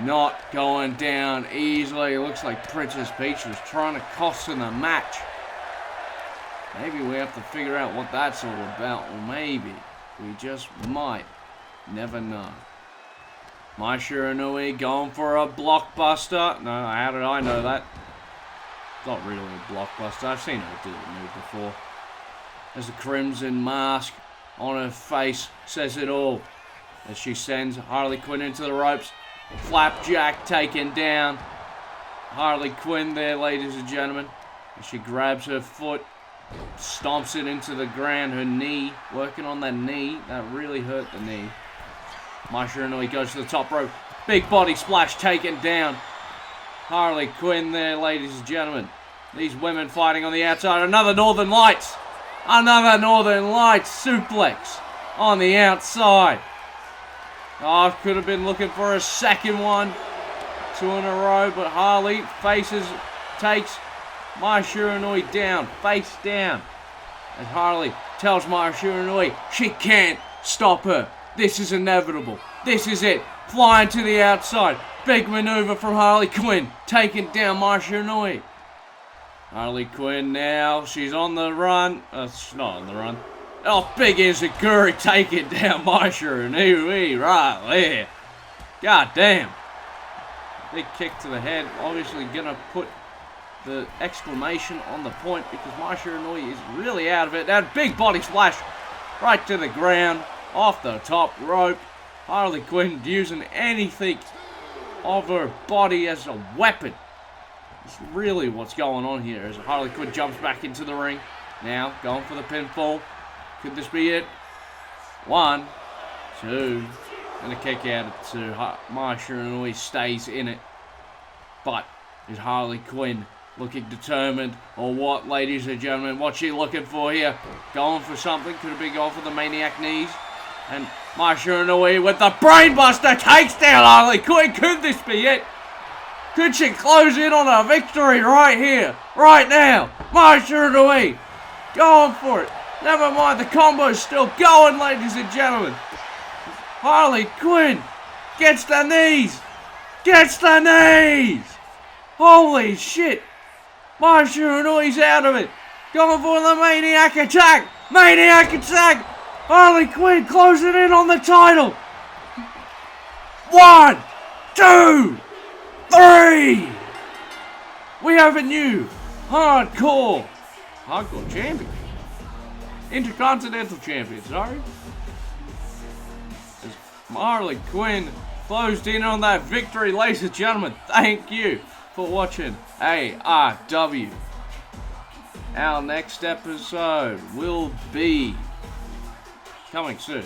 not going down easily. It looks like Princess Peach was trying to cost her the match. Maybe we have to figure out what that's all about. Or maybe we just might. Never know. Mai Shiranui going for a blockbuster. No, how did I know that? It's not really a blockbuster. I've seen her do the move before. There's a crimson mask on her face. Says it all. As she sends Harley Quinn into the ropes. Flapjack taken down. Harley Quinn there, ladies and gentlemen. As she grabs her foot. Stomps it into the ground. Her knee. Working on that knee. That really hurt the knee. Mai Shiranui goes to the top rope. Big body splash taken down. Harley Quinn there, ladies and gentlemen. These women fighting on the outside. Another Northern Lights. Another Northern Lights suplex on the outside. Oh, could have been looking for a second one. 2 in a row, but Harley takes Mai Shiranui down, face down. And Harley tells Mai Shiranui she can't stop her. This is inevitable. This is it. Flying to the outside. Big maneuver from Harley Quinn. Taking down Mai Shiranui. Harley Quinn now. She's on the run. She's not on the run. Oh, big Enziguri taking down Mai Shiranui right there. God damn. Big kick to the head. Obviously going to put the exclamation on the point because Mai Shiranui is really out of it. That big body splash right to the ground. Off the top rope. Harley Quinn using anything of her body as a weapon. It's really what's going on here as Harley Quinn jumps back into the ring. Now going for the pinfall. Could this be it? 1, 2, and a kick out at 2. Mai Shiranui stays in it. But Is Harley Quinn looking determined or what, ladies and gentlemen? What's she looking for here? Going for something? Could have been going for the maniac knees. And Marsha Inouye with the brainbuster takes down Harley Quinn. Could this be it? Could she close in on a victory right here, right now? Marsha Inouye going for it. Never mind, the combo's still going, ladies and gentlemen. Harley Quinn gets the knees. Gets the knees. Holy shit. Marsha Inouye's out of it. Going for the maniac attack. Maniac attack. Harley Quinn closing in on the title. 1, 2, 3. We have a new hardcore champion. Intercontinental champion, sorry. As Harley Quinn closed in on that victory, ladies and gentlemen. Thank you for watching AIW. Our next episode will be coming soon.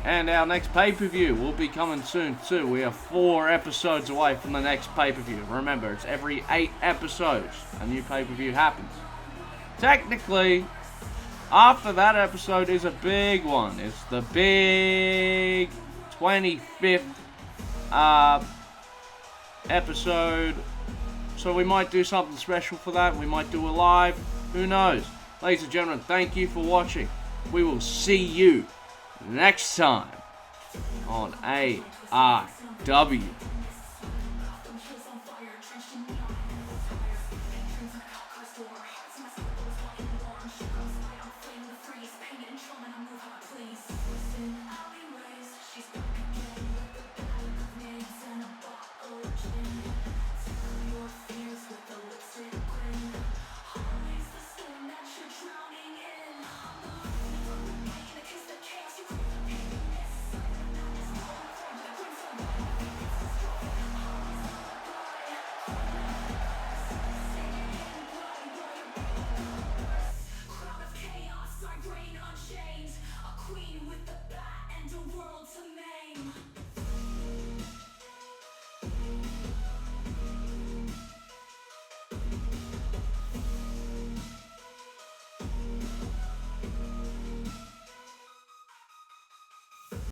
And our next pay-per-view will be coming soon too. We are 4 episodes away from the next pay-per-view. Remember, it's every 8 episodes a new pay-per-view happens. Technically, after that episode is a big one. It's the big 25th episode. So we might do something special for that. We might do a live. Who knows? Ladies and gentlemen, thank you for watching. We will see you next time on AIW.